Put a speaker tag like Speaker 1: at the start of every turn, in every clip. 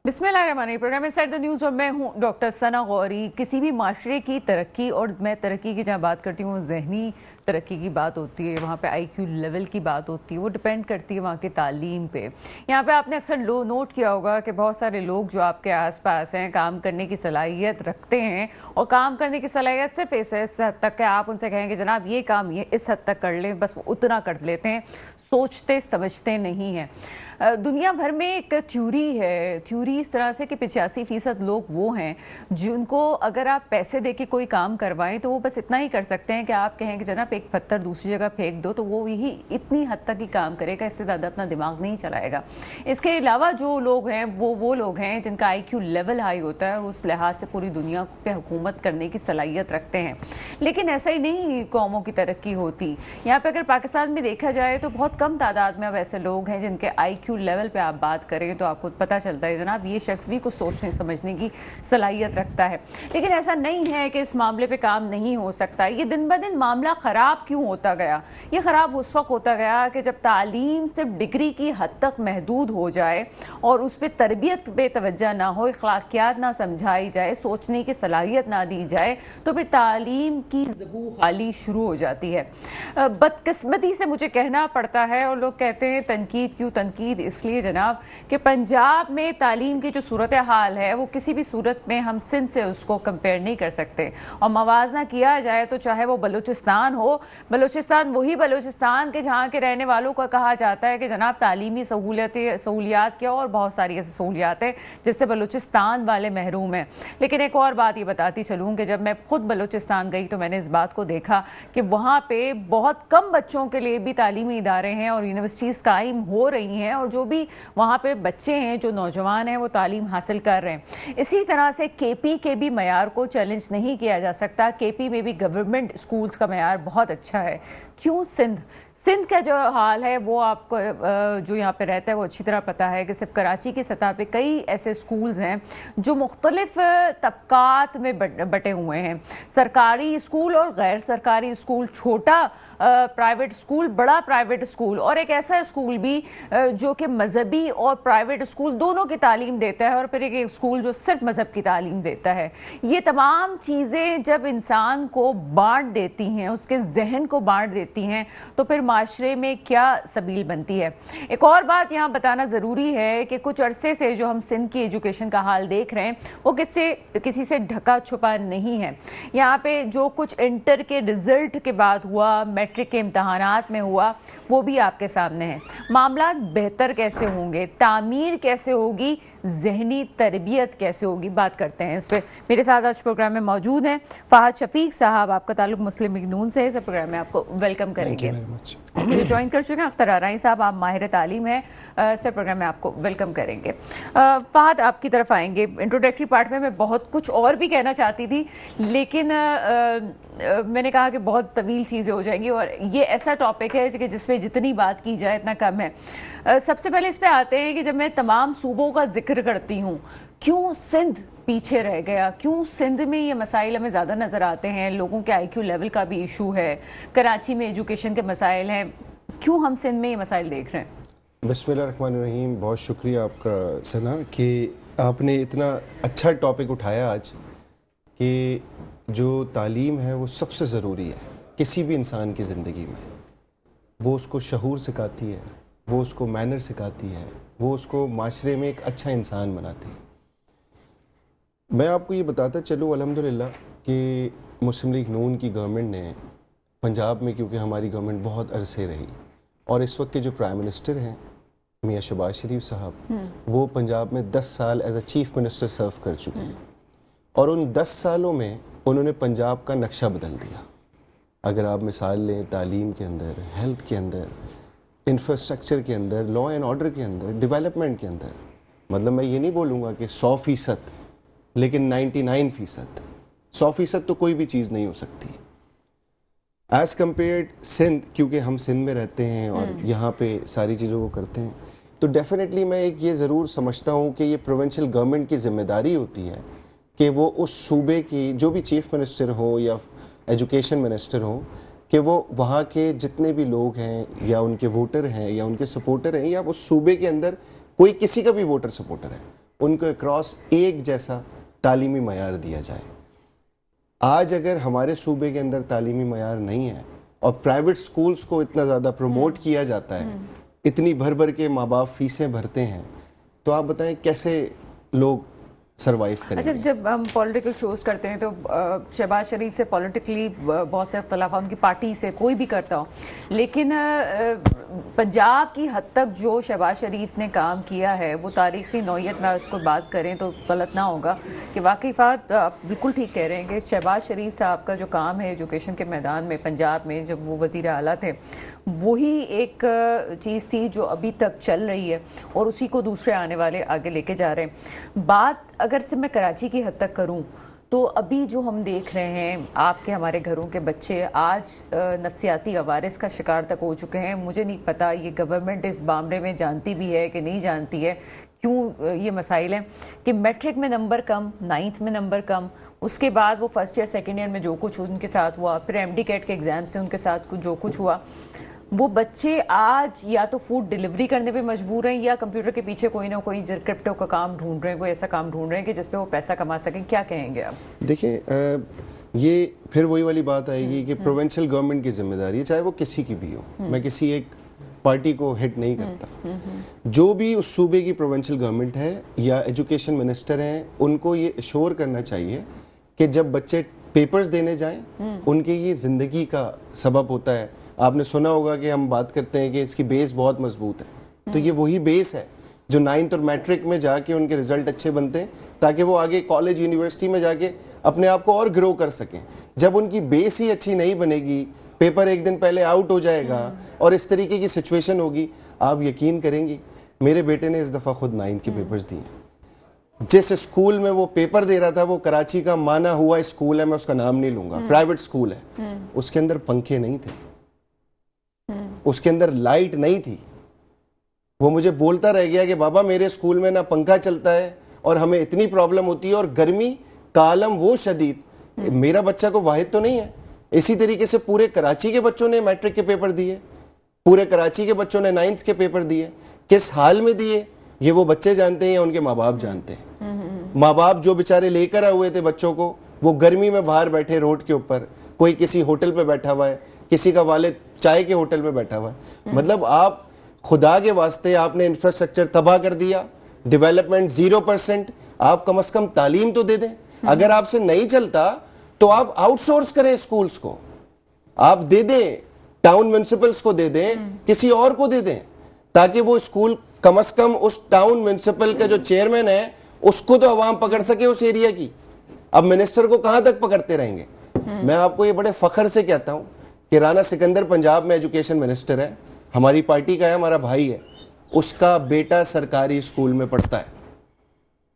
Speaker 1: बिस्मिल्लाहिर्रहमानिर्रहीम। Programme inside the news और मैं हूं डॉक्टर सना गौरी। किसी भी माशरे की तरक्की, और मैं तरक्की की जहाँ बात करती हूँ जहनी तरक्की की बात होती है, वहाँ पे आईक्यू लेवल की बात होती है, वो डिपेंड करती है वहाँ की तालीम पे। यहाँ पे आपने अक्सर नोट किया होगा कि बहुत सारे लोग जो आपके आसपास हैं काम करने की सलाहियत रखते हैं, और काम करने की सलाहियत सिर्फ इस हद तक है, आप उनसे कहेंगे जनाब ये काम ये इस हद तक कर लें, बस वो उतना कर लेते हैं, सोचते समझते नहीं हैं। दुनिया भर में एक थ्योरी इस तरह से कि 85% लोग वो हैं जिनको अगर आप पैसे दे के कोई काम करवाएं तो वो बस इतना ही कर सकते हैं कि आप कहें कि जनाब एक पत्थर दूसरी जगह फेंक दो, तो वो यही इतनी हद तक ही काम करेगा, इससे ज़्यादा अपना दिमाग नहीं चलाएगा। इसके अलावा जो लोग हैं वो लोग हैं जिनका IQ लेवल हाई होता है और उस लिहाज से पूरी दुनिया पे हुकूमत करने की सलाहियत रखते हैं। लेकिन ऐसा ही नहीं कौमों की तरक्की होती। यहाँ पर अगर पाकिस्तान में देखा जाए तो बहुत कम तादाद में अब ऐसे लोग हैं जिनके IQ लेवल पे आप बात करें तो आपको पता चलता है जनाब ये शख्स भी कुछ सोचने समझने की सलाहियत रखता है। लेकिन ऐसा नहीं है कि इस मामले पे काम नहीं हो सकता। ये दिन ब दिन मामला ख़राब क्यों होता गया? ये ख़राब उस वक्त होता गया कि जब तालीम सिर्फ डिग्री की हद तक महदूद हो जाए और उस पर तरबियत पे तवज्जो ना हो, अखलाकियात ना समझाई जाए, सोचने की सलाहियत ना दी जाए, तो फिर तालीम की ज़बू खाली शुरू हो जाती है। बदकिस्मती से मुझे कहना पड़ता है, और लोग कहते हैं तनकीद क्यों तनकीद, इसलिए जनाब कि पंजाब में तालीम की जो सूरत हाल है वो किसी भी सूरत में हम सिंध से उसको कंपेयर नहीं कर सकते। और मवाजना किया जाए तो चाहे वो बलूचिस्तान हो, बलूचिस्तान वही बलूचिस्तान के जहाँ के रहने वालों का कहा जाता है कि जनाब तालीमी सहूलियात क्या और बहुत सारी ऐसी सहूलियात हैं जिससे बलूचिस्तान वाले महरूम हैं। लेकिन एक और बात ये बताती चलूँ कि जब मैं खुद बलूचिस्तान गई तो मैंने इस बात को देखा कि वहाँ पे बहुत कम बच्चों के लिए भी तालीमी इदारे हैं और यूनिवर्सिटीज़ कायम हो रही हैं, और जो भी वहाँ पे बच्चे हैं, जो नौजवान हैं, वो तालीम हासिल कर रहे हैं। इसी तरह से KP के भी मयार को चैलेंज नहीं किया जा सकता। KP में भी गवर्नमेंट स्कूल्स का मयार बहुत अच्छा है। क्यों सिंध का जो हाल है वो आपको जो यहाँ पे रहता है वो अच्छी तरह पता है कि सिर्फ कराची की सतह पे कई ऐसे स्कूल्स हैं जो मुख्तलिफ तबकात में बटे हुए हैं। सरकारी स्कूल और गैर सरकारी स्कूल, छोटा प्राइवेट स्कूल, बड़ा प्राइवेट स्कूल, और एक ऐसा स्कूल भी जो कि मजहबी और प्राइवेट स्कूल दोनों की तालीम देता है, और फिर एक स्कूल जो सिर्फ मजहब की तालीम देता है। ये तमाम चीज़ें जब इंसान को बांट देती हैं, उसके जहन को बांट देती हैं, तो फिर माशरे में क्या सबील बनती है। एक और बात यहाँ बताना ज़रूरी है कि कुछ अरसे से जो हम सिंध की एजुकेशन का हाल देख रहे हैं वो किसी से ढका छुपा नहीं है। यहाँ पे जो कुछ इंटर के रिजल्ट के बाद हुआ, मैट्रिक के इम्तहानात में हुआ, वो भी आपके सामने है। मामला बेहतर कैसे होंगे, तामीर कैसे होगी, जहनी तरबियत कैसे होगी, बात करते हैं इस पर। मेरे साथ आज प्रोग्राम में मौजूद हैं फ़ाहद शफीक साहब, आपका ताल्लुक मुस्लिम लीग नून से है। इस प्रोग्राम में आपको वेलकम करेंगे। मुझे ज्वाइन कर चुके हैं अख्तर आराई साहब, आप माहिर तालीम है, सर प्रोग्राम में आपको वेलकम करेंगे। फ़ाहद आपकी तरफ आएंगे। इंट्रोडक्टरी पार्ट में मैं बहुत कुछ और भी कहना चाहती थी, लेकिन मैंने कहा कि बहुत तवील चीज़ें हो जाएंगी, और ये ऐसा टॉपिक है कि जिसमें जितनी बात की जाए इतना कम है। सबसे पहले इस पे आते हैं कि जब मैं तमाम सूबों का जिक्र करती हूँ, क्यों सिंध पीछे रह गया, क्यों सिंध में ये मसाइल हमें ज़्यादा नज़र आते हैं। लोगों के IQ लेवल का भी इशू है, कराची में एजुकेशन के मसाइल हैं, क्यों हम सिंध में ये मसाइल देख रहे हैं?
Speaker 2: बिस्मिल्लाहिर्रहमानिर्रहीम। बहुत शुक्रिया आपका सना कि आपने इतना अच्छा टॉपिक उठाया आज, कि जो तालीम है वो सबसे ज़रूरी है किसी भी इंसान की ज़िंदगी में। वो उसको शऊर सिखाती है, वो उसको मैनर सिखाती है, वो उसको माशरे में एक अच्छा इंसान बनाती है। मैं आपको ये बताता चलूँ अल्हम्दुलिल्लाह कि मुस्लिम लीग नून की गवर्नमेंट ने पंजाब में, क्योंकि हमारी गवर्नमेंट बहुत अरसे रही, और इस वक्त के जो प्राइम मिनिस्टर हैं मियाँ शहबाज शरीफ साहब, वो पंजाब में 10 साल एज अ चीफ मिनिस्टर सर्व कर चुके हैं, और उन 10 सालों में उन्होंने पंजाब का नक्शा बदल दिया। अगर आप मिसाल लें तालीम के अंदर, हेल्थ के अंदर, इंफ्रास्ट्रक्चर के अंदर, लॉ एंड ऑर्डर के अंदर, डेवलपमेंट के अंदर, मतलब मैं ये नहीं बोलूँगा कि 100%, लेकिन 99%। 100% तो कोई भी चीज़ नहीं हो सकती एज़ कम्पेयर्ड सिंध, क्योंकि हम सिंध में रहते हैं और यहाँ पे सारी चीज़ों को करते हैं। तो डेफिनेटली मैं एक ये ज़रूर समझता हूँ कि ये प्रोविंशियल गवर्नमेंट की ज़िम्मेदारी होती है कि वो उस सूबे की जो भी चीफ मिनिस्टर हो या एजुकेशन मिनिस्टर हो, कि वो वहाँ के जितने भी लोग हैं या उनके वोटर हैं या उनके सपोर्टर हैं, या उस सूबे के अंदर कोई किसी का भी वोटर सपोर्टर है, ان کو اکراس ایک جیسا تعلیمی معیار دیا جائے. آج اگر ہمارے صوبے کے اندر تعلیمی معیار نہیں ہے اور پرائیویٹ سکولز کو اتنا زیادہ پروموٹ کیا جاتا ہے, اتنی بھر بھر کے ماں باپ فیسیں بھرتے ہیں, تو آپ بتائیں کیسے لوگ سروائیو کریں گے؟
Speaker 1: اچھا, جب ہم پولیٹیکل شوز کرتے ہیں تو شہباز شریف سے پولیٹیکلی بہت سے اختلافات, ان کی پارٹی سے کوئی بھی کرتا ہو, لیکن پنجاب کی حد تک جو شہباز شریف نے کام کیا ہے وہ تاریخی نوعیت میں اس کو بات کریں تو غلط نہ ہوگا کہ واقعی بات آپ بالکل ٹھیک کہہ رہے ہیں کہ شہباز شریف صاحب کا جو کام ہے ایجوکیشن کے میدان میں پنجاب میں جب وہ وزیر اعلیٰ تھے, وہی ایک چیز تھی جو ابھی تک چل رہی ہے اور اسی کو دوسرے آنے والے آگے لے کے جا رہے ہیں. بات اگر سے میں کراچی کی حد تک کروں تو ابھی جو ہم دیکھ رہے ہیں, آپ کے ہمارے گھروں کے بچے آج نفسیاتی عوارض کا شکار تک ہو چکے ہیں. مجھے نہیں پتا یہ گورنمنٹ اس معاملے میں جانتی بھی ہے کہ نہیں جانتی ہے, کیوں یہ مسائل ہیں کہ میٹرک میں نمبر کم, 9th میں نمبر کم, اس کے بعد وہ فرسٹ ایئر سیکنڈ ایئر میں جو کچھ ان کے ساتھ ہوا, پھر ایم ڈی کیٹ کے ایگزام سے ان کے ساتھ جو کچھ ہوا, وہ بچے آج یا تو فوڈ ڈیلیوری کرنے پہ مجبور ہیں یا کمپیوٹر کے پیچھے کوئی نہ کوئی کرپٹو کا کام ڈھونڈ رہے ہیں, کوئی ایسا کام ڈھونڈ رہے ہیں کہ جس پہ وہ پیسہ کما سکیں. کیا کہیں گے آپ؟
Speaker 2: دیکھیں, یہ پھر وہی والی بات آئے گی کہ پروونشل گورنمنٹ کی ذمہ داری ہے, چاہے وہ کسی کی بھی ہو. میں کسی ایک پارٹی کو ہٹ نہیں کرتا. جو بھی اس صوبے کی پروونشل گورنمنٹ ہے یا ایجوکیشن منسٹر ہیں, ان کو یہ ایشور کرنا چاہیے کہ جب بچے پیپرز دینے جائیں, ان کے یہ زندگی کا سبب ہوتا ہے. آپ نے سنا ہوگا کہ ہم بات کرتے ہیں کہ اس کی بیس بہت مضبوط ہے, تو یہ وہی بیس ہے جو 9th اور میٹرک میں جا کے ان کے رزلٹ اچھے بنتے ہیں تاکہ وہ آگے کالج یونیورسٹی میں جا کے اپنے آپ کو اور گرو کر سکیں. جب ان کی بیس ہی اچھی نہیں بنے گی, پیپر ایک دن پہلے آؤٹ ہو جائے گا اور اس طریقے کی سچویشن ہوگی, آپ یقین کریں گی, میرے بیٹے نے اس دفعہ خود 9th کے پیپرز دیے. جس اسکول میں وہ پیپر دے رہا تھا وہ کراچی کا مانا ہوا اسکول ہے, میں اس کا نام نہیں لوں گا, پرائیویٹ اسکول ہے, اس کے اندر پنکھے نہیں تھے, اس کے اندر لائٹ نہیں تھی. وہ مجھے بولتا رہ گیا کہ بابا میرے اسکول میں نہ پنکھا چلتا ہے اور ہمیں اتنی پرابلم ہوتی ہے اور گرمی کا عالم وہ شدید. میرا بچہ کو واحد تو نہیں ہے, اسی طریقے سے پورے کراچی کے بچوں نے میٹرک کے پیپر دیے, پورے کراچی کے بچوں نے 9th کے پیپر دیے. کس حال میں دیے یہ وہ بچے جانتے ہیں یا ان کے ماں باپ جانتے ہیں. ماں باپ جو بیچارے لے کر آئے ہوئے تھے بچوں کو, وہ گرمی میں باہر بیٹھے روڈ کے اوپر, کوئی کسی ہوٹل پہ بیٹھا ہوا ہے, کسی کا والد چائے کے ہوٹل میں بیٹھا ہوا ہے. مطلب آپ خدا کے واسطے آپ نے انفراسٹرکچر تباہ کر دیا, ڈیولپمنٹ 0%. آپ کم از کم تعلیم تو دے دیں. اگر آپ سے نہیں چلتا تو آپ آؤٹ سورس کریں اسکولز کو, آپ دے دیں ٹاؤن میونسپلز کو, دے دیں کسی اور کو دے دیں, تاکہ وہ اسکول کم از کم اس ٹاؤن میونسپل کا جو چیئرمین ہے اس کو تو عوام پکڑ سکے اس ایریا کی. اب منسٹر کو کہاں تک پکڑتے رہیں گے؟ میں آپ کو یہ بڑے فخر سے کہتا ہوں کہ رانا سکندر پنجاب میں ایجوکیشن منسٹر ہے, ہماری پارٹی کا ہے, ہمارا بھائی ہے, اس کا بیٹا سرکاری اسکول میں پڑھتا ہے.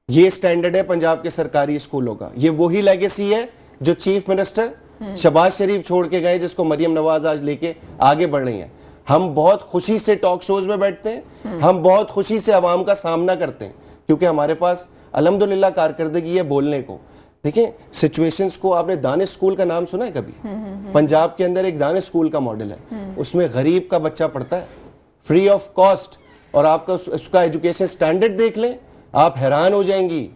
Speaker 2: یہ سٹینڈرڈ ہے پنجاب کے سرکاری اسکولوں کا. یہ وہی لیگیسی ہے جو چیف منسٹر شہباز شریف چھوڑ کے گئے, جس کو مریم نواز آج لے کے آگے بڑھ رہی ہیں. ہم بہت خوشی سے ٹاک شوز میں بیٹھتے ہیں, ہم بہت خوشی سے عوام کا سامنا کرتے ہیں, کیونکہ ہمارے پاس الحمدللہ کارکردگی ہے بولنے کو. دیکھیں سچویشنز کو, آپ نے دانش اسکول کا نام سنا ہے کبھی؟ پنجاب کے اندر ایک دانش اسکول کا ماڈل ہے, اس میں غریب کا بچہ پڑھتا ہے فری آف کاسٹ, اور آپ کا اس کا ایجوکیشن سٹینڈرڈ دیکھ لیں, آپ حیران ہو جائیں گی.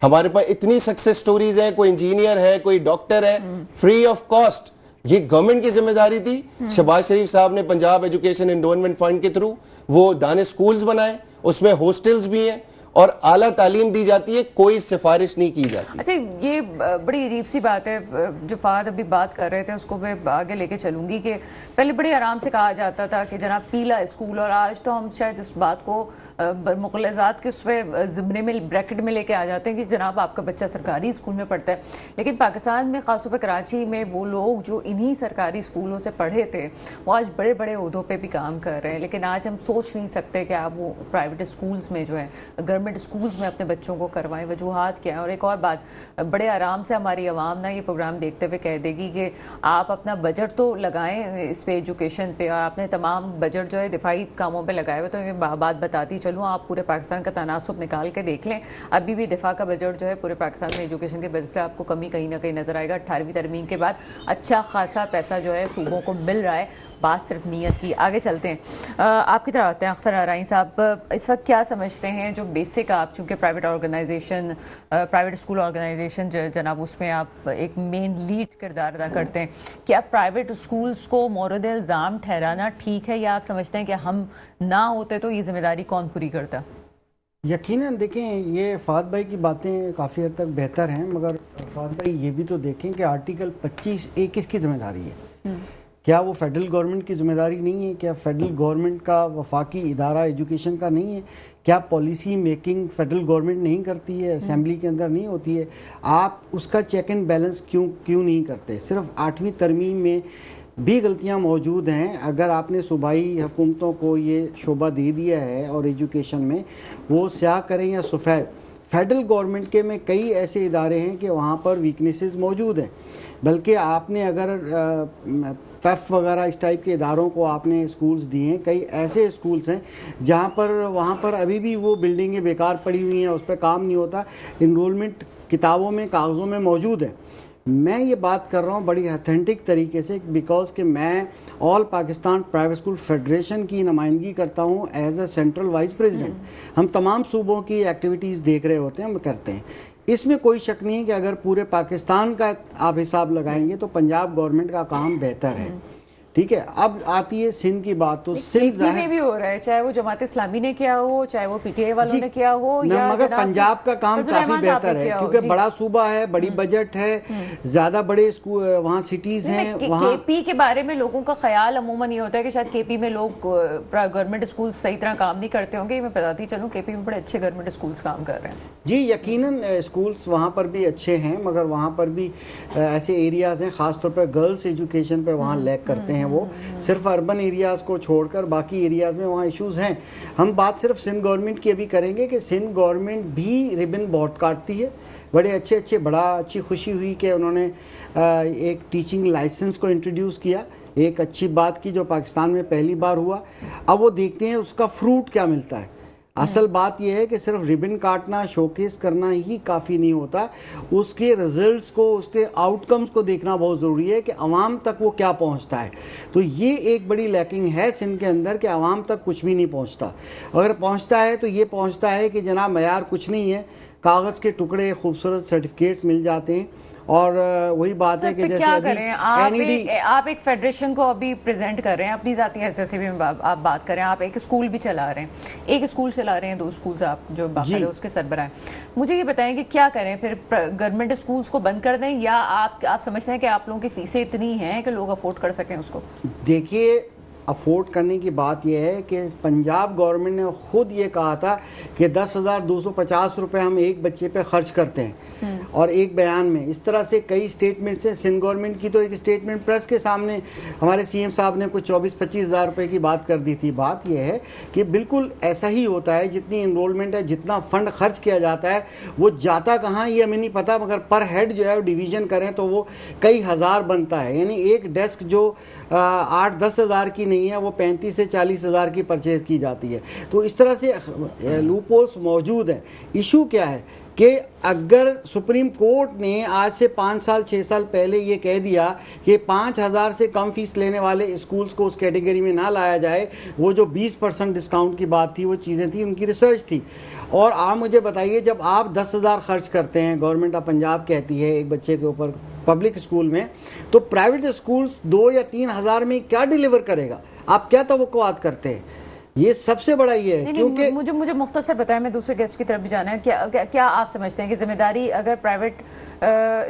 Speaker 2: ہمارے پاس اتنی سکسیس سٹوریز ہیں, کوئی انجینئر ہے, کوئی ڈاکٹر ہے, فری آف کاسٹ. یہ گورنمنٹ کی ذمہ داری تھی. شہباز شریف صاحب نے پنجاب ایجوکیشن انڈومنٹ فنڈ کے تھرو وہ دانش سکولز بنائے, اس میں ہاسٹلز بھی ہیں اور اعلیٰ تعلیم دی جاتی ہے, کوئی سفارش نہیں کی جاتی.
Speaker 1: اچھا, یہ بڑی عجیب سی بات ہے جو فہد ابھی بات کر رہے تھے, اس کو میں آگے لے کے چلوں گی کہ پہلے بڑے آرام سے کہا جاتا تھا کہ جناب پیلا اسکول, اور آج تو ہم شاید اس بات کو مغلظات کے اس پہ زمرے میں بریکٹ میں لے کے آ جاتے ہیں کہ جناب آپ کا بچہ سرکاری اسکول میں پڑھتا ہے. لیکن پاکستان میں خاص طور پہ کراچی میں وہ لوگ جو انہی سرکاری اسکولوں سے پڑھے تھے وہ آج بڑے بڑے عہدوں پہ بھی کام کر رہے ہیں. لیکن آج ہم سوچ نہیں سکتے کہ آپ وہ پرائیویٹ اسکولز میں جو ہے گورنمنٹ اسکولز میں اپنے بچوں کو کروائیں. وجوہات کیا ہیں؟ اور ایک اور بات, بڑے آرام سے ہماری عوام نا یہ پروگرام دیکھتے ہوئے کہہ دے گی کہ آپ اپنا بجٹ تو لگائیں اس پہ ایجوکیشن پہ, اور آپ نے تمام بجٹ جو ہے دفاعی کاموں پہ لگائے ہوئے. تو یہ بات بتاتی چلوں, آپ پورے پاکستان کا تناسب نکال کے دیکھ لیں, ابھی بھی دفاع کا بجٹ جو ہے پورے پاکستان میں ایجوکیشن کے بجٹ سے آپ کو کمی کہیں نہ کہیں نظر آئے گا. 18ویں ترمیم کے بعد اچھا خاصا پیسہ جو ہے صوبوں کو مل رہا ہے. बात सिर्फ नीयत की। आगे चलते हैं, आपकी तरफ आते हैं अख्तर आराई साहब। इस वक्त क्या समझते हैं जो बेसिक, आप चूँकि private organisation, private school organisation जनाब, उसमें आप एक मेन लीड किरदार अदा करते हैं, क्या प्राइवेट स्कूल्स को मोरद इल्ज़ाम ठहराना ठीक है, या आप समझते हैं कि हम ना होते तो ये जिम्मेदारी कौन पूरी करता?
Speaker 3: यकीनन देखें, ये फ़ाद भाई की बातें काफ़ी हद तक बेहतर हैं, मगर फ़ाद भाई ये भी तो देखें कि आर्टिकल 25A किसकी जिम्मेदारी है? क्या वो फेडरल गवर्नमेंट की जिम्मेदारी नहीं है? क्या फेडरल गवर्नमेंट का वफाकी इदारा एजुकेशन का नहीं है? क्या पॉलिसी मेकिंग फेडरल गवर्नमेंट नहीं करती है, असेंबली के अंदर नहीं होती है? आप उसका चेक एंड बैलेंस क्यों नहीं करते? सिर्फ 8वीं तरमीम में भी गलतियां मौजूद हैं। अगर आपने सूबाई हुकूमतों को ये शोबा दे दिया है और एजुकेशन में, वो स्याह करें या सफ़ेद, फेडरल गवर्नमेंट के में कई ऐसे इदारे हैं कि वहाँ पर वीकनेसेस मौजूद हैं। बल्कि आपने अगर पेफ वगैरह इस टाइप के इदारों को आपने स्कूल्स दिए हैं, कई ऐसे स्कूल्स हैं जहाँ पर वहाँ पर अभी भी वो बिल्डिंगें बेकार पड़ी हुई हैं, उस पर काम नहीं होता, इनरोलमेंट किताबों में, कागज़ों में मौजूद है। मैं ये बात कर रहा हूँ बड़ी ऑथेंटिक तरीके से, बिकॉज कि मैं all Pakistan private school federation की नुमाइंदगी करता हूँ as a central vice president. हम तमाम सूबों की एक्टिविटीज़ देख रहे होते हैं, हम करते हैं। इसमें कोई शक नहीं है कि अगर पूरे पाकिस्तान का आप हिसाब लगाएंगे तो पंजाब गवर्नमेंट का काम बेहतर है। ठीक है, अब आती है सिंध की बात, तो सिंध
Speaker 1: में भी हो रहा है, चाहे वो जमात इस्लामी ने किया हो, चाहे वो पीटीआई वालों ने किया हो, या
Speaker 3: मगर पंजाब का काम काफी बेहतर है, क्योंकि बड़ा सूबा है, बड़ी बजट है, ज्यादा बड़े स्कूल वहाँ सिटीज हैं। वहाँ
Speaker 1: केपी के बारे में लोगों का ख्याल अमूमन ये होता है कि शायद केपी में लोग गवर्नमेंट स्कूल सही तरह काम नहीं करते होंगे। मैं बताती चलूँ, केपी में बड़े अच्छे गवर्नमेंट स्कूल्स काम कर रहे हैं।
Speaker 3: जी, यकीनन स्कूल्स वहाँ पर भी अच्छे हैं, मगर वहाँ पर भी ऐसे एरियाज हैं, खासतौर पर गर्ल्स एजुकेशन पे वहाँ लैक करते हैं। वो सिर्फ अर्बन एरियाज़ को छोड़कर बाकी एरियाज़ में वहाँ इश्यूज़ हैं। हम बात सिर्फ सिंध गवर्नमेंट की अभी करेंगे कि सिंध गवर्नमेंट भी रिबन बहुत काटती है। बड़े अच्छे बड़ा अच्छी खुशी हुई कि उन्होंने एक टीचिंग लाइसेंस को इंट्रोड्यूस किया, एक अच्छी बात की जो पाकिस्तान में पहली बार हुआ। अब वो देखते हैं उसका फ्रूट क्या मिलता है। असल बात यह है कि सिर्फ रिबन काटना, शोकेस करना ही काफ़ी नहीं होता, उसके रिजल्ट्स को, उसके आउटकम्स को देखना बहुत ज़रूरी है कि आवाम तक वो क्या पहुंचता है। तो ये एक बड़ी लैकिंग है सिंध के अंदर कि आवाम तक कुछ भी नहीं पहुंचता। अगर पहुंचता है तो ये पहुंचता है कि जनाब मयार कुछ नहीं है, कागज़ के टुकड़े, खूबसूरत सर्टिफिकेट्स मिल जाते हैं। और वही बात है कि जैसे
Speaker 1: आप एक फेडरेशन को अभी प्रेजेंट कर रहे हैं, अपनी ज़ाती हैसियत से भी आप बात करें, आप एक स्कूल भी चला रहे हैं, एक स्कूल चला रहे हैं, 2 स्कूल्स आप जो बाकायदा उसके सरबराह हैं। मुझे ये बताएं कि क्या करें फिर? गवर्नमेंट स्कूल्स को बंद कर दें, या आप समझते हैं कि आप लोगों की फीसें इतनी हैं कि लोग अफोर्ड कर सकें उसको?
Speaker 3: देखिए, अफोर्ड करने की बात यह है कि पंजाब गवर्नमेंट ने खुद ये कहा था कि 10,250 रुपये हम एक बच्चे पे खर्च करते हैं, और एक बयान में इस तरह से कई स्टेटमेंट्स हैं। सिंध गवर्नमेंट की तो एक स्टेटमेंट प्रेस के सामने हमारे सीएम साहब ने कुछ 24-25 हज़ार रुपये की बात कर दी थी। बात यह है कि बिल्कुल ऐसा ही होता है, जितनी इनरोलमेंट है, जितना फंड खर्च किया जाता है, वो जाता कहाँ ये हमें नहीं पता, मगर पर हेड जो है वो डिवीज़न करें तो वो कई हज़ार बनता है। यानी एक डेस्क जो 8-10 हज़ार की नहीं है, वो 35 से 40 हज़ार की परचेज की जाती है। तो इस तरह से लूपहोल्स मौजूद हैं। इशू क्या है कि अगर सुप्रीम कोर्ट ने आज से 5 साल 6 साल पहले ये कह दिया कि 5,000 से कम फीस लेने वाले स्कूल्स को उस कैटेगरी में ना लाया जाए, वो जो 20% डिस्काउंट की बात थी, वो चीज़ें थी, उनकी रिसर्च थी। और आप मुझे बताइए, जब आप 10,000 खर्च करते हैं, गवर्नमेंट ऑफ पंजाब कहती है एक बच्चे के ऊपर पब्लिक स्कूल में, तो प्राइवेट स्कूल्स 2 या 3 हज़ार में क्या डिलीवर करेगा? आप क्या तवक्कुआत करते हैं? ये सबसे बड़ा ये है। क्योंकि
Speaker 1: मुझे मुख्तसर बताएं, मैं दूसरे गेस्ट की तरफ भी जाना है। क्या आप समझते हैं कि जिम्मेदारी अगर प्राइवेट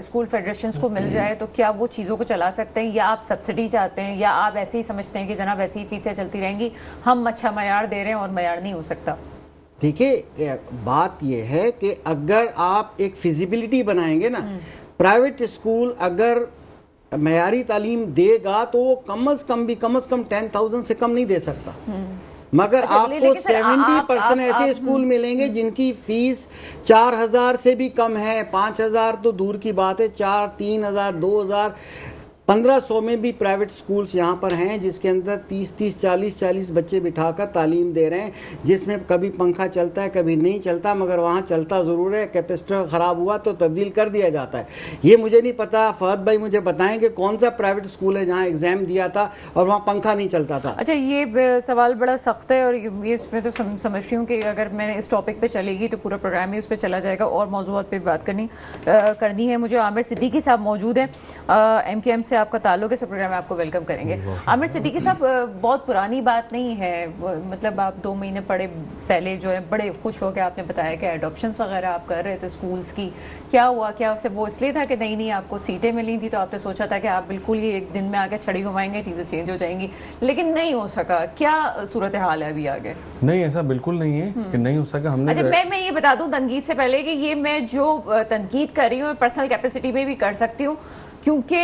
Speaker 1: स्कूल फेडरेशंस को मिल जाए तो क्या वो चीज़ों को चला सकते हैं, या आप सब्सिडी चाहते हैं, या आप ऐसे ही समझते हैं कि जनाब ऐसी ही फीसें चलती रहेंगी, हम अच्छा मयार दे रहे हैं और मयार नहीं हो सकता?
Speaker 3: देखिए, बात यह है कि अगर आप एक फिजिबिलिटी बनाएंगे ना, प्राइवेट स्कूल अगर मयारी तालीम देगा तो वो कम अज कम 10,000 से कम नहीं दे सकता। मगर आपको 70% ऐसे स्कूल मिलेंगे जिनकी फीस 4,000 से भी कम है। 5,000 तो दूर की बात है, 4, 3,000, 2,000 1500 में भी प्राइवेट स्कूल्स यहाँ पर हैं जिसके अंदर 30-30, 40-40 बच्चे बिठाकर तालीम दे रहे हैं, जिसमें कभी पंखा चलता है कभी नहीं चलता, मगर वहाँ चलता ज़रूर है। कैपेसिटर ख़राब हुआ तो तब्दील कर दिया जाता है। ये मुझे नहीं पता, फहद भाई मुझे बताएं कि कौन सा प्राइवेट स्कूल है जहाँ एग्ज़ाम दिया था और वहाँ पंखा नहीं चलता था।
Speaker 1: अच्छा, ये सवाल बड़ा सख्त है और ये इसमें तो समझ रही हूँ कि अगर मैंने इस टॉपिक पे चलेगी तो पूरा प्रोग्राम ही उस पर चला जाएगा और मौजूद पे बात करनी है। मुझे आमिर सिद्दीकी साहब मौजूद हैं, MKM से आपका ताल्लुक है, इस प्रोग्राम में आपको वेलकम करेंगे। आमिर सिद्दीकी साहब, बहुत पुरानी बात नहीं है, मतलब आप 2 महीने पहले जो है बड़े खुश हो के आपने बताया कि एडॉप्शंस वगैरह आप कर रहे थे स्कूल्स की। क्या हुआ? क्या वो इसलिए था कि नहीं आपको सीटें मिली थी तो आपने सोचा था कि आप बिल्कुल ही एक दिन में आके छड़ी घुमाएंगे, चीज़ें चेंज हो जाएंगी, लेकिन नहीं हो सका। क्या सूरत हाल है अभी आगे?
Speaker 4: नहीं, ऐसा बिल्कुल नहीं है कि नहीं हो सका। हमने
Speaker 1: अच्छा, मैं ये बता दूं तनकीद से पहले कि ये मैं जो तनकीद कर रही हूँ पर्सनल कैपेसिटी में भी कर सकती हूँ, क्योंकि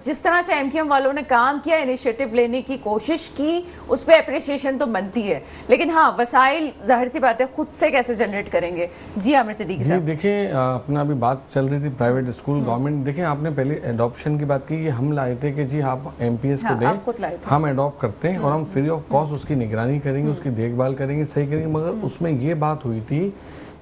Speaker 1: जिस तरह से MKM वालों ने काम किया, इनिशिएटिव लेने की कोशिश की, उस पर अप्रिसिएशन तो बनती है, लेकिन हाँ वसाइल जाहिर सी बात है खुद से कैसे जनरेट करेंगे। जी आमिर सिद्दीकी साहब।
Speaker 4: देखिए, अपना अभी बात चल रही थी प्राइवेट स्कूल गवर्नमेंट। देखिए, आपने पहले एडॉप्शन की बात की, ये हम लाए थे कि जी आप MPS को दें, हम एडॉप्ट करते हैं और हम फ्री ऑफ कॉस्ट उसकी निगरानी करेंगे, उसकी देखभाल करेंगे, सही करेंगे। मगर उसमें ये बात हुई थी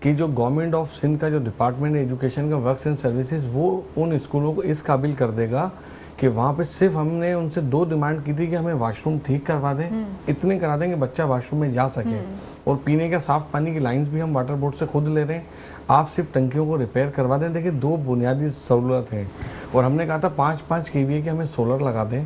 Speaker 4: कि जो गवर्नमेंट ऑफ सिंध का जो डिपार्टमेंट है एजुकेशन का, वर्क्स एंड सर्विसेज, वो उन स्कूलों को इस काबिल कर देगा कि वहाँ पे सिर्फ हमने उनसे 2 डिमांड की थी कि हमें वॉशरूम ठीक करवा दें, इतने करा दें कि बच्चा वॉशरूम में जा सके, और पीने का साफ पानी की लाइंस भी हम वाटर बोर्ड से खुद ले रहे हैं, आप सिर्फ टंकियों को रिपेयर करवा दें। देखिए, 2 बुनियादी सहूलत हैं, और हमने कहा था 5-5 kVA के हमें सोलर लगा दें,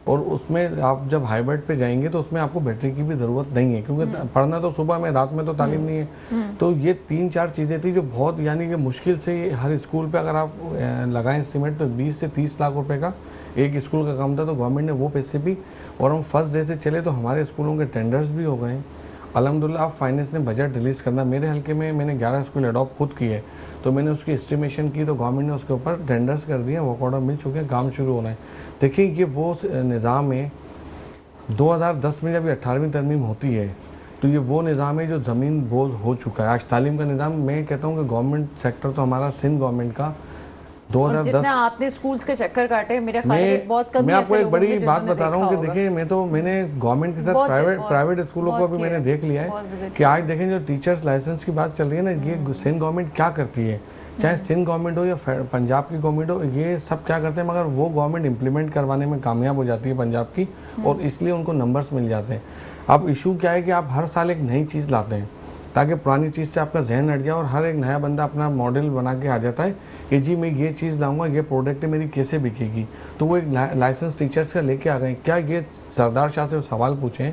Speaker 4: और उसमें आप जब हाइब्रिड पे जाएंगे तो उसमें आपको बैटरी की भी ज़रूरत नहीं है, क्योंकि पढ़ना तो सुबह में, रात में तो तालीम नहीं है। तो ये 3-4 चीज़ें थी जो बहुत, यानी कि मुश्किल से हर स्कूल पे अगर आप लगाएं एस्टिमेट तो 20 से 30 लाख रुपए का एक स्कूल का काम था। तो गवर्नमेंट ने वो पैसे भी, और हम फर्स्ट डे से चले तो हमारे स्कूलों के टेंडर्स भी हो गए अल्हम्दुलिल्लाह। अब फाइनेंस ने बजट रिलीज़ करना, मेरे हल्के में मैंने 11 स्कूल अडॉप्ट खुद किए, तो मैंने उसकी एस्टिमेशन की, तो गवर्नमेंट ने उसके ऊपर टेंडर्स कर दिए, वर्क ऑर्डर मिल चुके हैं, काम शुरू होना है। देखिए, ये वो निज़ाम है, 2010 में जब ये 18वीं तरमीम होती है तो ये वो निज़ाम है जो ज़मीन बोझ हो चुका है। आज तालीम का निज़ाम, मैं कहता हूँ कि गवर्नमेंट सेक्टर तो हमारा सिंध गवर्नमेंट का 2010,
Speaker 1: जितना आपने स्कूल्स के चक्कर काटे, मेरे ख्याल में बहुत कम।
Speaker 4: मैं आपको एक बड़ी बात बता रहा हूँ कि देखिए, मैंने गवर्नमेंट के साथ प्राइवेट स्कूलों को भी मैंने देख लिया है कि आज देखें जो टीचर्स लाइसेंस की बात चल रही है ना, ये सिंध गवर्नमेंट क्या करती है, चाहे सिंध गवर्नमेंट हो या पंजाब की गवर्नमेंट हो, ये सब क्या करते हैं, मगर वो गवर्नमेंट इम्प्लीमेंट करवाने में कामयाब हो जाती है पंजाब की, और इसलिए उनको नंबर्स मिल जाते हैं। अब इशू क्या है कि आप हर साल एक नई चीज़ लाते हैं ताकि पुरानी चीज़ से आपका जहन हट जाए, और हर एक नया बंदा अपना मॉडल बना के आ जाता है कि जी मैं ये चीज़ लाऊंगा, ये प्रोडक्ट मेरी कैसे बिकेगी। तो वो एक लाइसेंस टीचर्स का लेके आ गए। क्या ये सरदार शाह से सवाल पूछें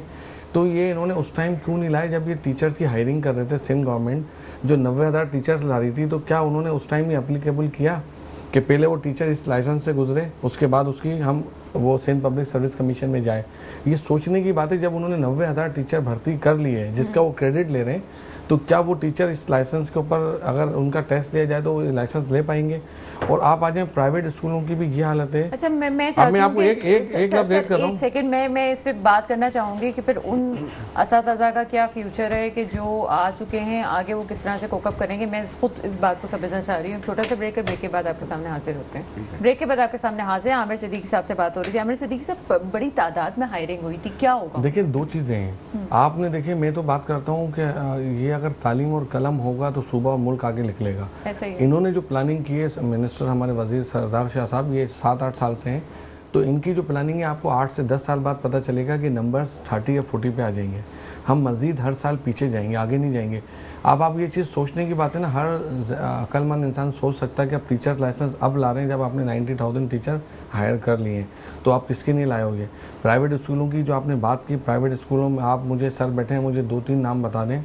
Speaker 4: तो ये इन्होंने उस टाइम क्यों नहीं लाए जब ये टीचर्स की हायरिंग कर रहे थे सिंध गवर्नमेंट, जो 90,000 टीचर्स ला रही थी, तो क्या उन्होंने उस टाइम ये अप्लीकेबल किया कि पहले वो टीचर इस लाइसेंस से गुजरे, उसके बाद उसकी हम वो सिंध पब्लिक सर्विस कमीशन में जाए। ये सोचने की बात है, जब उन्होंने 90,000 टीचर भर्ती कर लिए है जिसका वो क्रेडिट ले रहे हैं, तो क्या वो टीचर इस लाइसेंस के ऊपर अगर उनका टेस्ट लिया जाए तो वो लाइसेंस ले पाएंगे? और आप आ जाए प्राइवेट स्कूलों की भी ये हालत है।
Speaker 1: अच्छा, मैं चाहती हूं कि
Speaker 4: एक लफ्ज़ ऐड कर रहा हूं,
Speaker 1: एक सेकंड मैं इस पे बात करना चाहूंगी कि फिर उन असातिज़ा का क्या फ्यूचर है कि जो आ चुके हैं, आगे वो किस तरह से कोकअप करेंगे। मैं खुद इस बात को समझना चाह रही हूँ। छोटा सा ब्रेक के बाद आपके सामने हाजिर होते हैं। ब्रेक के बाद आपके सामने हाजिर हैं। आमिर सिद्दीकी साहब से बात हो रही थी। आमिर सिद्दीकी साहब, बड़ी तादाद में हायरिंग हुई थी, क्या होगा? देखिए,
Speaker 4: 2 चीज़ें हैं। आपने देखिए, मैं तो बात करता हूँ कि ये अगर तालीम और कलम होगा तो सूबा और मुल्क आगे निकलेगा। इन्होंने जो प्लानिंग की है, मिनिस्टर हमारे वजीर सरदार शाह साहब, ये 7-8 साल से हैं, तो इनकी जो प्लानिंग है आपको 8 से 10 साल बाद पता चलेगा कि नंबर्स 30 या 40 पे आ जाएंगे। हम मज़ीद हर साल पीछे जाएंगे, आगे नहीं जाएंगे। अब आप ये चीज़ सोचने की बात है ना, हर अक्लमंद इंसान सोच सकता है कि आप टीचर लाइसेंस अब ला रहे हैं जब आपने 90,000 टीचर हायर कर लिए हैं, तो आप किसके नहीं लाए होंगे? प्राइवेट स्कूलों की जो आपने बात की, प्राइवेट स्कूलों में आप मुझे सर बैठे हैं, मुझे 2-3 नाम बता दें,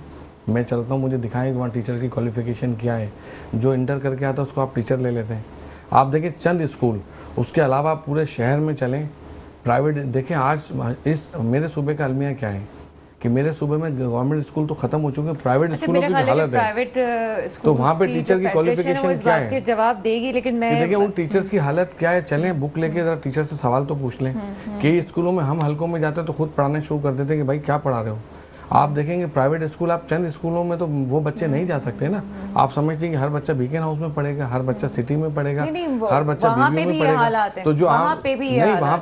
Speaker 4: मैं चलता हूँ, मुझे दिखाएं कि वहाँ टीचर की क्वालिफिकेशन क्या है। जो इंटर करके आता है उसको आप टीचर ले लेते हैं। आप देखिए चंद स्कूल, उसके अलावा आप पूरे शहर में चलें प्राइवेट देखें। आज इस मेरे सूबे का अलमिया क्या है कि मेरे सूबे में गवर्नमेंट स्कूल तो खत्म हो चुके हैं, प्राइवेट स्कूलों की हालत है, तो वहाँ पे टीचर की क्वालिफिकेशन क्या है
Speaker 1: जवाब देगी। लेकिन मैं
Speaker 4: देखिए उन टीचर्स की हालत क्या है, चलें बुक लेके जरा टीचर से सवाल तो पूछ लें। कई स्कूलों में हम हल्कों में जाते हैं तो खुद पढ़ाना शुरू कर देते हैं कि भाई क्या पढ़ा रहे हो। आप देखेंगे प्राइवेट स्कूल, आप चंद स्कूलों में तो वो बच्चे नहीं जा सकते ना। आप समझते हैं कि हर बच्चा बीकन हाउस में पढ़ेगा, हर बच्चा सिटी में पढ़ेगा, हर बच्चा बीबीओ में पढ़ेगा। तो जो आप नहीं, वहाँ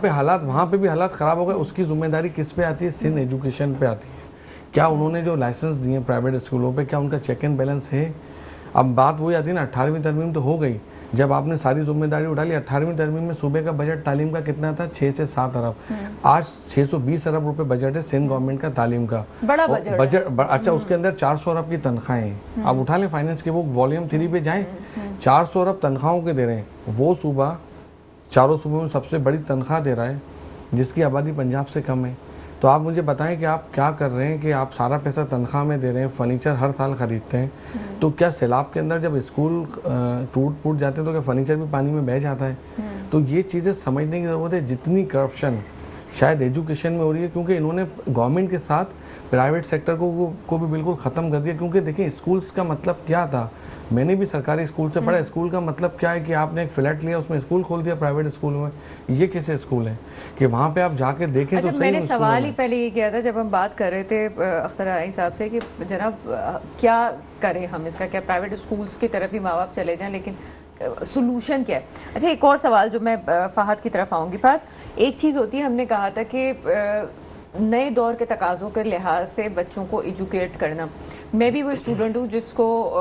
Speaker 4: पे भी हालात खराब हो गए, उसकी जिम्मेदारी किस पे आती है? सिंध एजुकेशन पे आती है। क्या उन्होंने जो लाइसेंस दिए प्राइवेट स्कूलों पे, क्या उनका चेक एंड बैलेंस है? अब बात वही आती है ना, 18वीं तरमीम तो हो गई, जब आपने सारी जिम्मेदारी उठा ली। 18वीं तरमीम में सूबे का बजट तालीम का कितना था? 6 से 7 अरब। आज 620 अरब रुपए बजट है सिंध गवर्नमेंट का तालीम का।
Speaker 1: बड़ा बजट।
Speaker 4: अच्छा, उसके अंदर 400 अरब की तनख्वाहें हैं। आप उठा लें फाइनेंस की बुक वॉल्यूम 3 पे जाएं, 400 अरब तनख्वाहों के दे रहे हैं। वो सूबा चारों सूबों में सबसे बड़ी तनख्वाह दे रहा है, जिसकी आबादी पंजाब से कम है। तो आप मुझे बताएं कि आप क्या कर रहे हैं कि आप सारा पैसा तनख्वाह में दे रहे हैं, फर्नीचर हर साल खरीदते हैं, तो क्या सैलाब के अंदर जब स्कूल टूट फूट जाते हैं तो क्या फर्नीचर भी पानी में बह जाता है? तो ये चीज़ें समझने की ज़रूरत है। जितनी करप्शन शायद एजुकेशन में हो रही है, क्योंकि इन्होंने गवर्नमेंट के साथ प्राइवेट सेक्टर को भी बिल्कुल ख़त्म कर दिया। क्योंकि देखिए स्कूल्स का मतलब क्या था, मैंने भी सरकारी स्कूल से पढ़ा। स्कूल का मतलब क्या है कि आपने एक फ्लैट लिया, उसमें स्कूल खोल दिया प्राइवेट स्कूल में। ये कैसे स्कूल है कि वहाँ पे आप जाके देखें?
Speaker 1: अच्छा,
Speaker 4: तो
Speaker 1: मैंने सवाल ही पहले ये किया था जब हम बात कर रहे थे अख्तर आई साहब से कि जनाब क्या करें हम इसका, क्या प्राइवेट स्कूल्स की तरफ ही माँ बाप चले जाएं, लेकिन सोल्यूशन क्या है? अच्छा, एक और सवाल जो मैं फहद की तरफ आऊँगी। फहद, एक चीज़ होती है, हमने कहा था कि नए दौर के तकाज़ों के लिहाज से बच्चों को एजुकेट करना। मैं भी वो स्टूडेंट हूँ जिसको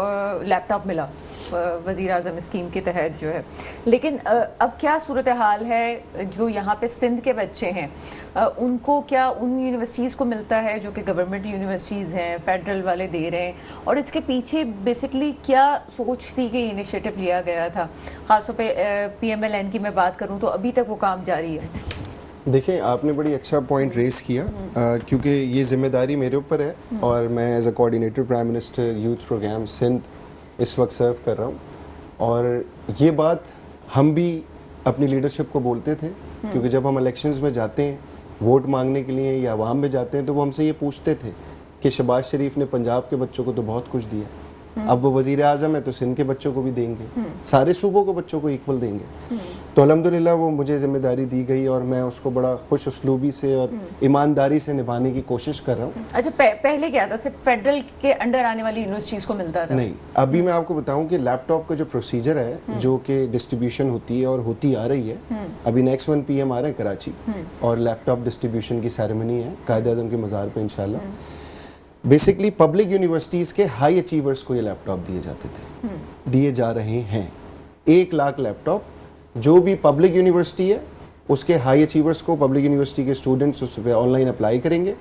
Speaker 1: लैपटॉप मिला वज़ीर आज़म स्कीम के तहत जो है, लेकिन अब क्या सूरत हाल है जो यहाँ पे सिंध के बच्चे हैं, उनको क्या उन यूनिवर्सिटीज़ को मिलता है जो कि गवर्नमेंट यूनिवर्सिटीज़ हैं, फेडरल वाले दे रहे हैं? और इसके पीछे बेसिकली क्या सोच थी कि इनिशिएटिव लिया गया था? ख़ासतौर पे PMLN की मैं बात करूँ तो अभी तक वो काम जारी है।
Speaker 2: देखें, आपने बड़ी अच्छा पॉइंट रेस किया, क्योंकि ये जिम्मेदारी मेरे ऊपर है और मैं as a coordinator prime minister youth programme Sindh इस वक्त सर्व कर रहा हूँ। और ये बात हम भी अपनी लीडरशिप को बोलते थे, क्योंकि जब हम इलेक्शंस में जाते हैं वोट मांगने के लिए या आवाम में जाते हैं तो वो हमसे ये पूछते थे कि शहबाज शरीफ ने पंजाब के बच्चों को तो बहुत कुछ दिया, अब वो वजीर आज़म है तो सिंध के बच्चों को भी देंगे, सारे सूबों को बच्चों को इक्वल देंगे। तो अल्हम्दुलिल्लाह वो मुझे जिम्मेदारी दी गई और मैं उसको बड़ा खुश उसलूबी से और ईमानदारी से निभाने की कोशिश कर रहा हूँ।
Speaker 1: अच्छा, पहले क्या था, सिर्फ फेडरल के अंडर आने वाली यूनिवर्सिटीज को मिलता था?
Speaker 2: नहीं, अभी मैं आपको बताऊं कि लैपटॉप का जो प्रोसीजर है, जो कि डिस्ट्रीब्यूशन होती है और होती आ रही है, अभी नेक्स्ट 1 PM आ रहा है कराची और लैपटॉप डिस्ट्रीब्यूशन की सेरेमनी है कायद आज़म के मज़ार पे इंशाल्लाह। बेसिकली पब्लिक यूनिवर्सिटीज़ के हाई अचीवर्स को ये लैपटॉप दिए जाते थे, दिए जा रहे हैं। 1 लाख लैपटॉप जो भी पब्लिक यूनिवर्सिटी है उसके हाई अचीवर्स को, पब्लिक यूनिवर्सिटी के स्टूडेंट्स उस पर ऑनलाइन अप्लाई करेंगे,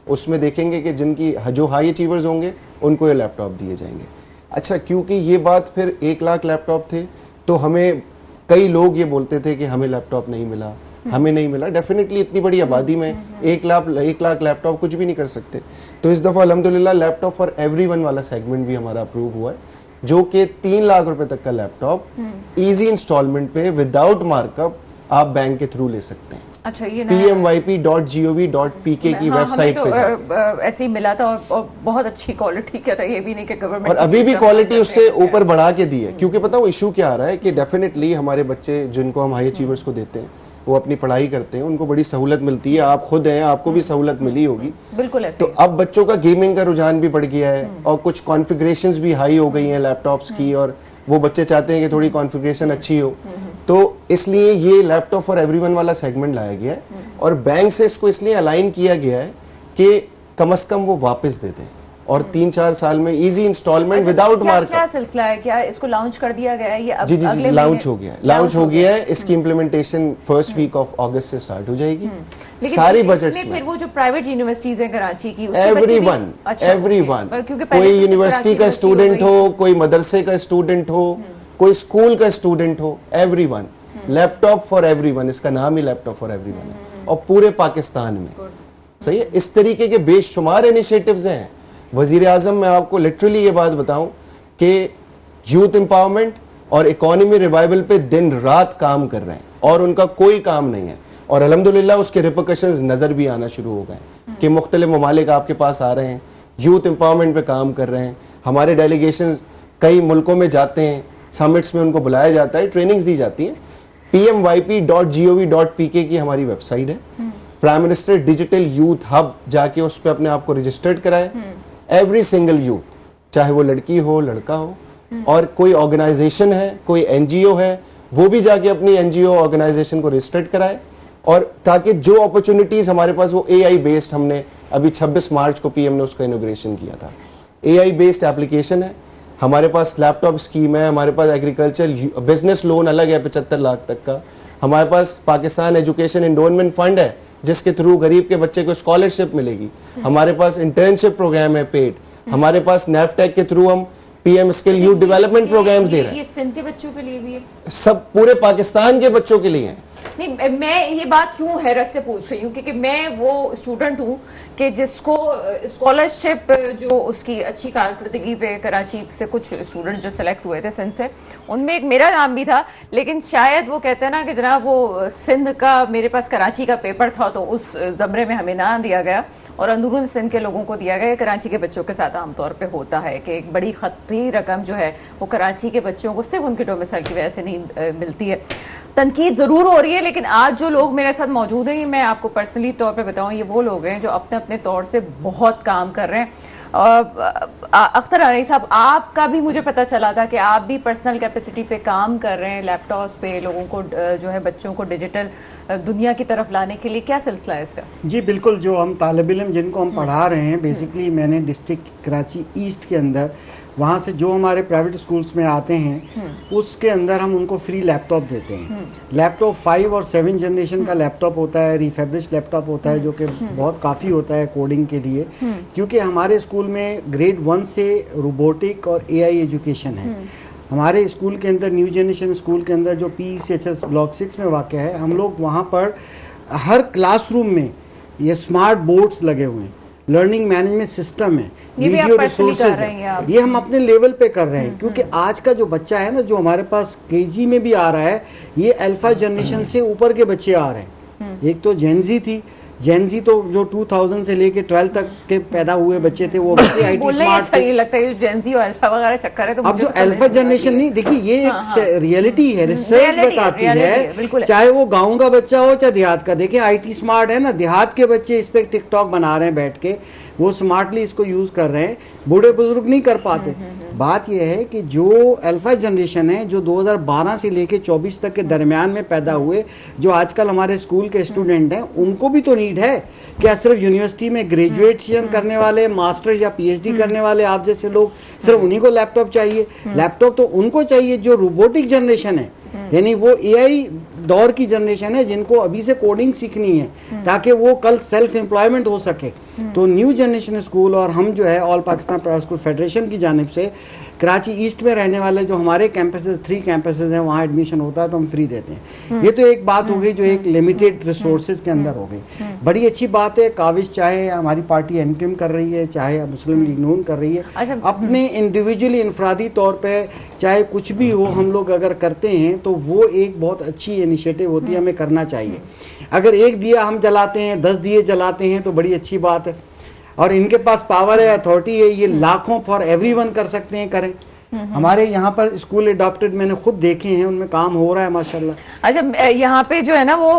Speaker 2: उसमें देखेंगे कि जिनकी जो हाई अचीवर्स होंगे उनको ये लैपटॉप दिए जाएंगे। अच्छा, क्योंकि ये बात फिर 1 लाख लैपटॉप थे तो हमें कई लोग ये बोलते थे कि हमें लैपटॉप नहीं मिला, हमें नहीं मिला। डेफिनेटली इतनी बड़ी आबादी में 1 लाख लैपटॉप कुछ भी नहीं कर सकते। तो इस दफ़ा अल्हम्दुलिल्लाह लैपटॉप फॉर एवरीवन वाला सेगमेंट भी हमारा अप्रूव हुआ है, जो कि 3 लाख रुपए तक का लैपटॉप इजी इंस्टॉलमेंट पे विदाउट मार्कअप आप बैंक के थ्रू ले सकते हैं।
Speaker 1: अच्छा, ये
Speaker 2: PMYP.gov.pk की वेबसाइट पे जाके
Speaker 1: ऐसे ही मिला था और बहुत अच्छी क्वालिटी का था, ये भी नहीं कि गवर्नमेंट
Speaker 2: और अभी भी क्वालिटी उससे ऊपर बढ़ा के दी है। क्योंकि पता है वो इशू क्या आ रहा है कि डेफिनेटली हमारे बच्चे जिनको हम हाई अचीवर्स को देते हैं वो अपनी पढ़ाई करते हैं, उनको बड़ी सहूलत मिलती है। आप खुद हैं, आपको भी सहूलत मिली होगी।
Speaker 1: बिल्कुल ऐसे।
Speaker 2: तो अब बच्चों का गेमिंग का रुझान भी बढ़ गया है और कुछ कॉन्फ़िगरेशंस भी हाई हो गई हैं लैपटॉप्स की, और वो बच्चे चाहते हैं कि थोड़ी कॉन्फ़िगरेशन अच्छी हो, तो इसलिए ये लैपटॉप फॉर एवरीवन वाला सेगमेंट लाया गया है। और बैंक से इसको इसलिए अलाइन किया गया है कि कम से कम वो वापस दे दें और 3-4 साल में इजी इंस्टॉलमेंट विदाउट मार्कअप।
Speaker 1: क्या सिलसिला है, क्या इसको लॉन्च कर दिया गया है? ये अब
Speaker 2: जी लॉन्च हो गया है। इसकी implementation first week of August से स्टार्ट हो जाएगी सारी बजट्स में।
Speaker 1: फिर वो जो प्राइवेट यूनिवर्सिटीज है कराची की,
Speaker 2: एवरीवन, कोई यूनिवर्सिटी का स्टूडेंट हो, कोई मदरसे का स्टूडेंट हो, कोई स्कूल का स्टूडेंट हो, एवरीवन, लैपटॉप फॉर एवरीवन, इसका नाम ही लैपटॉप फॉर एवरीवन है और पूरे पाकिस्तान में। सही है, इस तरीके के बेशुमार इनिशिएटिव्स हैं। वजीर आज़म, मैं आपको लिटरली ये बात बताऊं कि यूथ एम्पावरमेंट और इकोनॉमी रिवाइवल पे दिन रात काम कर रहे हैं और उनका कोई काम नहीं है। और अल्हम्दुलिल्लाह उसके रिपरकशंस नज़र भी आना शुरू हो गए कि मुख्तलिफ ममालिक आपके पास आ रहे हैं, यूथ एम्पावरमेंट पे काम कर रहे हैं। हमारे डेलीगेशन कई मुल्कों में जाते हैं, समिट्स में उनको बुलाया जाता है, ट्रेनिंग्स दी जाती हैं। PMYP.gov.pk की हमारी वेबसाइट है, prime minister digital youth hub जाके उस पर अपने आप को रजिस्टर्ड कराए, एवरी सिंगल यूथ, चाहे वो लड़की हो लड़का हो, और कोई ऑर्गेनाइजेशन है, कोई एनजीओ है, वो भी जाके अपनी एनजीओ ऑर्गेनाइजेशन को रजिस्टर्ड कराए, और ताकि जो अपॉर्चुनिटीज हमारे पास, वो एआई बेस्ड, हमने अभी 26 मार्च को पीएम ने उसका इनोग्रेशन किया था, एआई बेस्ड एप्लीकेशन है, हमारे पास लैपटॉप स्कीम है, हमारे पास एग्रीकल्चर बिजनेस लोन अलग है 75 लाख तक का, हमारे पास पाकिस्तान एजुकेशन एंडोनमेंट फंड है जिसके थ्रू गरीब के बच्चे को स्कॉलरशिप मिलेगी, हमारे पास इंटर्नशिप प्रोग्राम है पेड, हमारे पास नेफ्टेक के थ्रू हम PM skill youth development programs दे रहे हैं।
Speaker 1: ये सिंध के बच्चों के लिए भी है,
Speaker 2: सब पूरे पाकिस्तान के बच्चों के लिए है।
Speaker 1: नहीं, मैं ये बात क्यों हैरत से पूछ रही हूँ, क्योंकि मैं वो स्टूडेंट हूँ कि जिसको स्कॉलरशिप जो उसकी अच्छी कारकर्दगी पे, कराची से कुछ स्टूडेंट जो सेलेक्ट हुए थे सिंध से, उनमें एक मेरा नाम भी था, लेकिन शायद वो कहते हैं ना कि जनाब वो सिंध का, मेरे पास कराची का पेपर था तो उस ज़मरे में हमें ना दिया गया और अंदरून सिंध के लोगों को दिया गया। कराची के बच्चों के साथ आमतौर पे होता है कि एक बड़ी खत्ती रकम जो है वो कराची के बच्चों को सिर्फ उनके डोमिसाइल की वजह से नहीं मिलती है। तनकीद ज़रूर हो रही है, लेकिन आज जो लोग मेरे साथ मौजूद हैं, मैं आपको पर्सनली तौर पे बताऊं, ये वो लोग हैं जो अपने अपने तौर से बहुत काम कर रहे हैं। अख्तर आरई साहब, आपका भी मुझे पता चला था कि आप भी पर्सनल कैपेसिटी पे काम कर रहे हैं, लैपटॉप्स पे लोगों को जो है बच्चों को डिजिटल दुनिया की तरफ लाने के लिए, क्या सिलसिला है इसका?
Speaker 3: जी बिल्कुल, जो हम तालिब इल्म जिनको हम पढ़ा रहे हैं, बेसिकली मैंने डिस्ट्रिक्ट कराची ईस्ट के अंदर, वहाँ से जो हमारे प्राइवेट स्कूल्स में आते हैं उसके अंदर हम उनको फ्री लैपटॉप देते हैं। लैपटॉप 5 और 7 जनरेशन का लैपटॉप होता है, रिफैब्रिश लैपटॉप होता है, जो कि बहुत काफ़ी होता है कोडिंग के लिए, क्योंकि हमारे स्कूल में ग्रेड 1 से रोबोटिक और एआई एजुकेशन है। हमारे स्कूल के अंदर, न्यू जनरेशन स्कूल के अंदर जो PECHS ब्लॉक 6 में वाक़ है, हम लोग वहाँ पर हर क्लासरूम में ये स्मार्ट बोर्ड्स लगे हुए हैं, लर्निंग मैनेजमेंट सिस्टम है, वीडियो रिसोर्सेज है, ये हम अपने लेवल पे कर रहे हैं। क्योंकि आज का जो बच्चा है ना, जो हमारे पास केजी में भी आ रहा है, ये अल्फा जनरेशन से ऊपर के बच्चे आ रहे हैं। एक तो जेनजी थी, जेनजी तो जो 2000 से लेके 12 तक के पैदा हुए बच्चे थे, वो बच्चे आईटी स्मार्ट थे।
Speaker 1: लगता है जेनजी और अल्फा वगैरह चक्कर है, तो
Speaker 3: अब जो अल्फा जनरेशन नहीं, देखिए ये एक रियलिटी है, रिसर्च बताती है, चाहे वो गांव का बच्चा हो चाहे देहात का। देखिए आईटी स्मार्ट है ना, देहात के बच्चे इस पे टिकटॉक बना रहे हैं बैठ के, वो स्मार्टली इसको यूज कर रहे हैं, बूढ़े बुजुर्ग नहीं कर पाते। बात यह है कि जो अल्फा जनरेशन है, जो 2012 से लेके 24 तक के दरमियान में पैदा हुए, जो आजकल हमारे स्कूल के स्टूडेंट हैं, उनको भी तो नीड है। क्या सिर्फ यूनिवर्सिटी में ग्रेजुएशन करने वाले, मास्टर्स या PhD करने वाले आप जैसे लोग, सिर्फ उन्हीं को लैपटॉप चाहिए? लैपटॉप तो उनको चाहिए जो रोबोटिक जनरेशन है, यानी वो एआई दौर की जनरेशन है, जिनको अभी से कोडिंग सीखनी है ताकि वो कल सेल्फ एम्प्लॉयमेंट हो सके। तो न्यू जनरेशन स्कूल और हम जो है all Pakistan private school federation की जानिब से कराची ईस्ट में रहने वाले जो हमारे कैंपसेस, 3 कैंपसेस हैं, वहाँ एडमिशन होता है तो हम फ्री देते हैं। ये तो एक बात हो गई जो एक लिमिटेड रिसोर्सेज के अंदर हो गई। बड़ी अच्छी बात है, काविश चाहे हमारी पार्टी MQM कर रही है, चाहे मुस्लिम लीग नून कर रही है, अपने इंडिविजुअली इनफरादी तौर पर चाहे कुछ भी हो, हम लोग अगर करते हैं तो वो एक बहुत अच्छी इनिशिएटिव होती है, हमें करना चाहिए। अगर एक दिया हम जलाते हैं, 10 दिए जलाते हैं तो बड़ी अच्छी बात है, और इनके पास पावर है, अथॉरिटी है, ये लाखों फॉर एवरीवन कर सकते हैं, करें। हमारे यहाँ पर स्कूल अडॉप्टेड मैंने खुद देखे हैं, उनमें काम हो रहा है माशाल्लाह।
Speaker 1: अच्छा, यहाँ पे जो है ना वो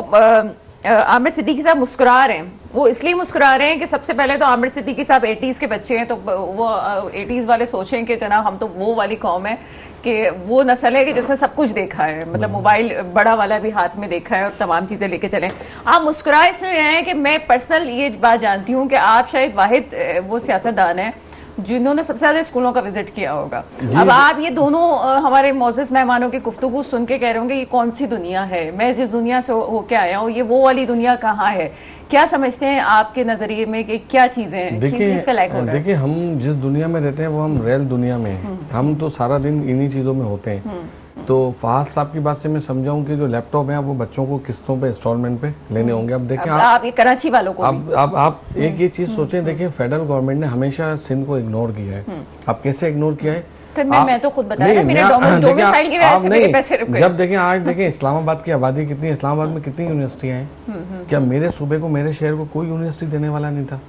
Speaker 1: आमिर सिद्दीकी साहब मुस्कुरा रहे हैं, वो इसलिए मुस्कुरा रहे हैं कि सबसे पहले तो आमिर सिद्दीकी साहब 80s के बच्चे हैं, तो वो 80s वाले सोचें कि जनाब हम तो वो वाली कौम है कि वो नस्ल है कि जिसने सब कुछ देखा है, मतलब मोबाइल बड़ा वाला भी हाथ में देखा है और तमाम चीजें लेके चले। आप मुस्कुराए इसलिए रहे हैं कि मैं पर्सनल ये बात जानती हूँ कि आप शायद वाहिद वो सियासतदान है जिन्होंने सबसे ज्यादा स्कूलों का विजिट किया होगा। अब आप ये दोनों हमारे मोअज़्ज़िज़ मेहमानों की गुफ्तगू सुन के कह रहे होंगे ये कौन सी दुनिया है, मैं जिस दुनिया से होके आया हूँ ये वो वाली दुनिया कहाँ है? क्या समझते हैं आपके नजरिए में कि क्या चीजें हैं?
Speaker 4: देखिए हम जिस दुनिया में रहते हैं वो हम रियल दुनिया में हैं, हम तो सारा दिन इन्हीं चीजों में होते हैं। तो फहद साहब की बात से मैं समझाऊं कि जो लैपटॉप है वो बच्चों को किस्तों पे इंस्टॉलमेंट पे लेने होंगे। अब देखिए
Speaker 1: आप ये कराची वालों को
Speaker 4: अब आप एक ये चीज सोचें, देखिए फेडरल गवर्नमेंट ने हमेशा सिंध को इग्नोर किया है। अब कैसे इग्नोर किया है?
Speaker 1: मैं तो खुद बताया मेरे डोमिसाइल की वजह से मेरे पैसे रुक गए।
Speaker 4: जब देखें आज देखें इस्लामाबाद की आबादी कितनी है, इस्लामाबाद में कितनी यूनिवर्सिटियां हैं? क्या मेरे सूबे को, मेरे शहर को कोई यूनिवर्सिटी देने वाला नहीं था?